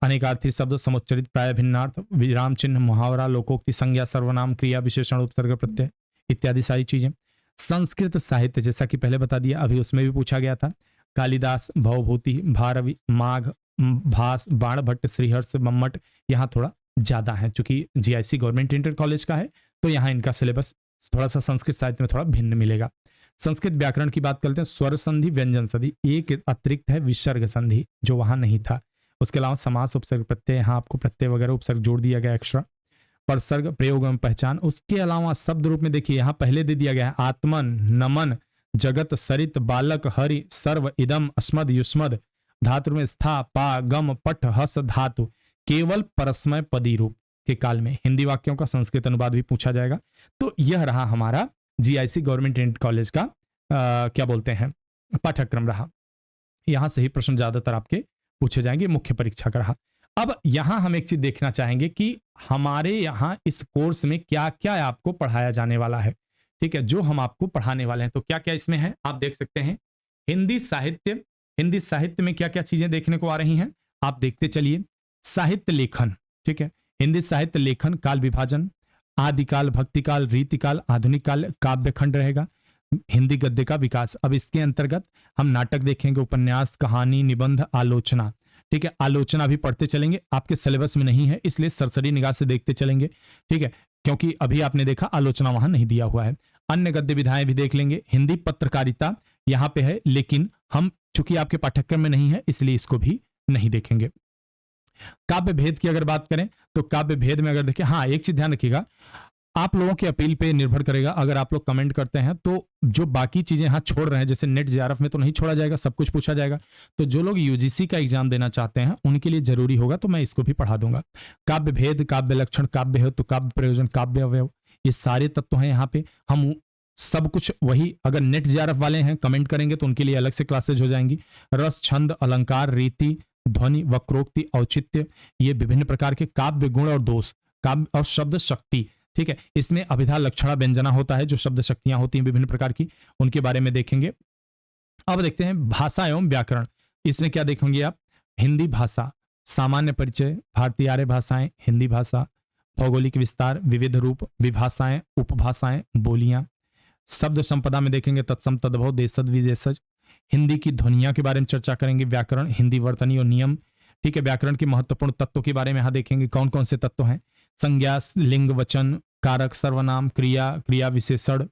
अनेकार्थी शब्द, समुच्चरित, प्राय, भिन्नार्थ, विराम चिन्ह, मुहावरा, लोकोक्ति, संज्ञा, सर्वनाम, क्रिया विशेषण, उपसर्ग, प्रत्यय इत्यादि सारी चीजें। संस्कृत साहित्य जैसा कि पहले बता दिया, अभी उसमें भी पूछा गया था, कालिदास, भवभूति, भारवी, माघ, भास, बाणभट्ट, श्रीहर्ष, मम्मट, यहाँ थोड़ा ज्यादा है चूंकि जीआईसी गवर्नमेंट इंटर कॉलेज का है, तो यहाँ इनका सिलेबस थोड़ा सा संस्कृत साहित्य में थोड़ा भिन्न मिलेगा। संस्कृत व्याकरण की बात करते हैं, स्वर संधि, व्यंजन संधि, एक अतिरिक्त है विसर्ग संधि जो वहां नहीं था। उसके अलावा समास, उपसर्ग, प्रत्यय, यहाँ आपको प्रत्यय वगैरह उपसर्ग जोड़ दिया गया एक्स्ट्रा। परसर्ग, प्रयोग एवं पहचान। उसके अलावा शब्द रूप में देखिए यहाँ पहले दे दिया गया है, आत्मन, नमन, जगत, सरित, बालक, हरि, सर्व, इदम, अस्मद, युष्मद। धातु में स्था, पा, गम, पठ, हस धातु, केवल परस्मय पदी रूप के काल में हिंदी वाक्यों का संस्कृत अनुवाद भी पूछा जाएगा। तो यह रहा हमारा जीआईसी गवर्नमेंट इंटर कॉलेज का क्या बोलते हैं पाठ्यक्रम रहा। यहां से ही प्रश्न ज्यादातर आपके पूछे जाएंगे, मुख्य परीक्षा का रहा। अब यहां हम एक चीज देखना चाहेंगे कि हमारे यहाँ इस कोर्स में क्या क्या आपको पढ़ाया जाने वाला है। ठीक है, जो हम आपको पढ़ाने वाले हैं तो क्या क्या इसमें है आप देख सकते हैं। हिंदी साहित्य, हिंदी साहित्य में क्या क्या चीजें देखने को आ रही हैं आप देखते चलिए। साहित्य लेखन, ठीक है, हिंदी साहित्य लेखन, काल विभाजन, आदिकाल, भक्तिकाल, रीतिकाल, आधुनिक काल, काव्य खंड रहेगा, हिंदी गद्य का विकास। अब इसके अंतर्गत हम नाटक देखेंगे, उपन्यास, कहानी, निबंध, आलोचना। ठीक है, आलोचना भी पढ़ते चलेंगे, आपके सिलेबस में नहीं है इसलिए सरसरी निगाह से देखते चलेंगे। ठीक है, क्योंकि अभी आपने देखा आलोचना वहां नहीं दिया हुआ है। अन्य गद्य विधाएं भी देख लेंगे। हिंदी पत्रकारिता यहां पे है लेकिन हम चूंकि आपके पाठ्यक्रम में नहीं है इसलिए इसको भी नहीं देखेंगे। काव्य भेद की अगर बात करें तो काव्य भेद में अगर देखें, हाँ एक चीज ध्यान रखिएगा, आप लोगों की अपील पे निर्भर करेगा। अगर आप लोग कमेंट करते हैं तो जो बाकी चीजें यहाँ छोड़ रहे हैं, जैसे नेट जेआरएफ में तो नहीं छोड़ा जाएगा, सब कुछ पूछा जाएगा। तो जो लोग यूजीसी का एग्जाम देना चाहते हैं उनके लिए जरूरी होगा, तो मैं इसको भी पढ़ा दूंगा। काव्य भेद, काव्य लक्षण, काव्य हेतु, काव्य प्रयोजन, काव्य अवयव, ये सारे तत्व हैं यहाँ पे। हम सब कुछ वही, अगर नेट जेआरएफ वाले हैं कमेंट करेंगे तो उनके लिए अलग से क्लासेज हो जाएंगी। रस, छंद, अलंकार, रीति, ध्वनि, वक्रोक्ति, औचित्य, ये विभिन्न प्रकार के काव्य गुण और दोष, काव्य और शब्द शक्ति। ठीक है, इसमें अभिधा, लक्षणा, व्यंजना होता है, जो शब्द शक्तियां होती हैं विभिन्न प्रकार की, उनके बारे में देखेंगे। अब देखते हैं भाषा एवं व्याकरण। इसमें क्या देखेंगे आप, हिंदी भाषा, सामान्य परिचय, भारतीय आर्य भाषाएं, हिंदी भाषा, भौगोलिक विस्तार, विविध रूप, विभाषाएं, उपभाषाएं, बोलियां। शब्द संपदा में देखेंगे तत्सम, तद्भव, देशज, विदेशज। हिंदी की ध्वनियां के बारे में चर्चा करेंगे। व्याकरण, हिंदी वर्तनी और नियम। ठीक है, व्याकरण के महत्वपूर्ण तत्वों के बारे में यहाँ देखेंगे, कौन कौन से तत्व हैं। संज्ञा, लिंग, वचन, कारक, सर्वनाम, क्रिया, क्रिया विशेषण,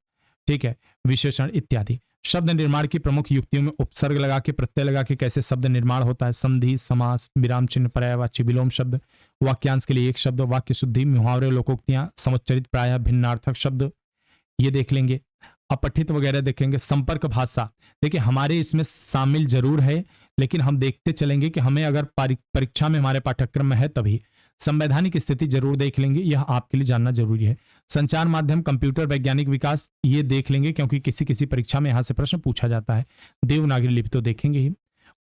ठीक है, विशेषण इत्यादि। शब्द निर्माण की प्रमुख युक्तियों में उपसर्ग लगा के, प्रत्यय लगा के कैसे शब्द निर्माण होता है, संधि, समास, विराम चिन्ह, पर्यायवाची, विलोम शब्द, वाक्यांश के लिए एक शब्द, वाक्य शुद्धि, मुहावरे, लोकोक्तियां, समुच्चरित, प्रायः, भिन्नार्थक शब्द, ये देख लेंगे। अपठित वगैरह देखेंगे। संपर्क भाषा, देखिए हमारे इसमें शामिल जरूर है, लेकिन हम देखते चलेंगे कि हमें अगर परीक्षा में हमारे पाठ्यक्रम में है तभी। संवैधानिक स्थिति जरूर देख लेंगे, यह आपके लिए जानना जरूरी है। संचार माध्यम, कंप्यूटर, वैज्ञानिक विकास, ये देख लेंगे क्योंकि किसी किसी परीक्षा में यहां से प्रश्न पूछा जाता है। देवनागरी लिपि तो देखेंगे ही।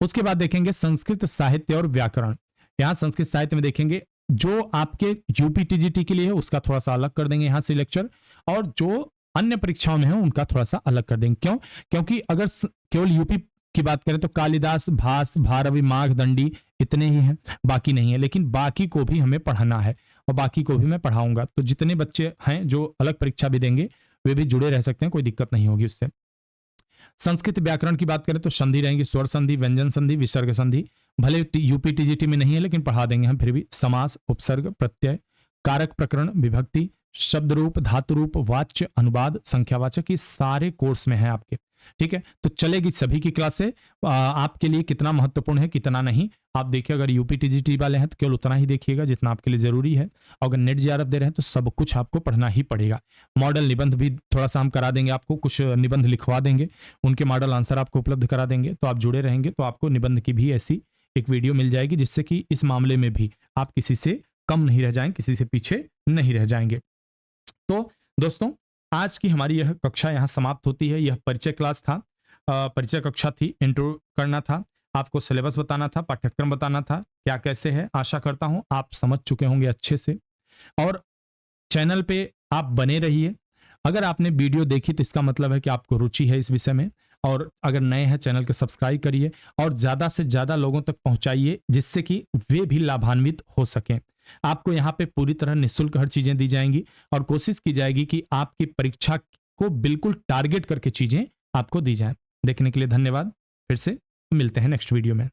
उसके बाद देखेंगे संस्कृत साहित्य और व्याकरण। यहाँ संस्कृत साहित्य में देखेंगे जो आपके यूपी टीजीटी के लिए है उसका थोड़ा सा अलग कर देंगे यहाँ से लेक्चर, और जो अन्य परीक्षाओं में है उनका थोड़ा सा अलग कर देंगे। क्यों? क्योंकि अगर केवल यूपी की बात करें तो कालिदास, भास, भारवी, माघदंडी इतने ही हैं, बाकी नहीं है। लेकिन बाकी को भी हमें पढ़ना है और बाकी को भी मैं पढ़ाऊंगा। तो जितने बच्चे हैं जो अलग परीक्षा भी देंगे वे भी जुड़े रह सकते हैं, कोई दिक्कत नहीं होगी उससे। संस्कृत व्याकरण की बात करें तो संधि रहेंगी, स्वर संधि, व्यंजन संधि, विसर्ग संधि। भले यूपी टीजीटी में नहीं है लेकिन पढ़ा देंगे हम फिर भी। समास, उपसर्ग, प्रत्यय, कारक, प्रकरण, विभक्ति, शब्द रूप, धातु रूप, वाच्य, अनुवाद, संख्यावाचक, ये सारे कोर्स में है आपके। ठीक है, तो चलेगी सभी की क्लासे। आपके लिए कितना महत्वपूर्ण है कितना नहीं आप देखिए। अगर यूपी टीजीटी वाले हैं तो केवल उतना ही देखिएगा जितना आपके लिए जरूरी है। अगर नेट जेआरएफ दे रहे हैं तो सब कुछ आपको पढ़ना ही पड़ेगा। मॉडल निबंध भी थोड़ा सा हम करा देंगे आपको, कुछ निबंध लिखवा देंगे, उनके मॉडल आंसर आपको उपलब्ध करा देंगे। तो आप जुड़े रहेंगे तो आपको निबंध की भी ऐसी एक वीडियो मिल जाएगी, जिससे कि इस मामले में भी आप किसी से कम नहीं रह जाएंगे, किसी से पीछे नहीं रह जाएंगे। तो दोस्तों आज की हमारी यह कक्षा यहाँ समाप्त होती है। यह परिचय क्लास था, परिचय कक्षा थी, इंट्रो करना था, आपको सिलेबस बताना था, पाठ्यक्रम बताना था, क्या कैसे है। आशा करता हूं आप समझ चुके होंगे अच्छे से, और चैनल पे आप बने रहिए। अगर आपने वीडियो देखी तो इसका मतलब है कि आपको रुचि है इस विषय में, और अगर नए हैं चैनल को सब्सक्राइब करिए और ज्यादा से ज्यादा लोगों तक पहुंचाइए, जिससे कि वे भी लाभान्वित हो सकें। आपको यहाँ पे पूरी तरह निःशुल्क हर चीजें दी जाएंगी और कोशिश की जाएगी कि आपकी परीक्षा को बिल्कुल टारगेट करके चीजें आपको दी जाएं। देखने के लिए धन्यवाद। फिर से मिलते हैं नेक्स्ट वीडियो में।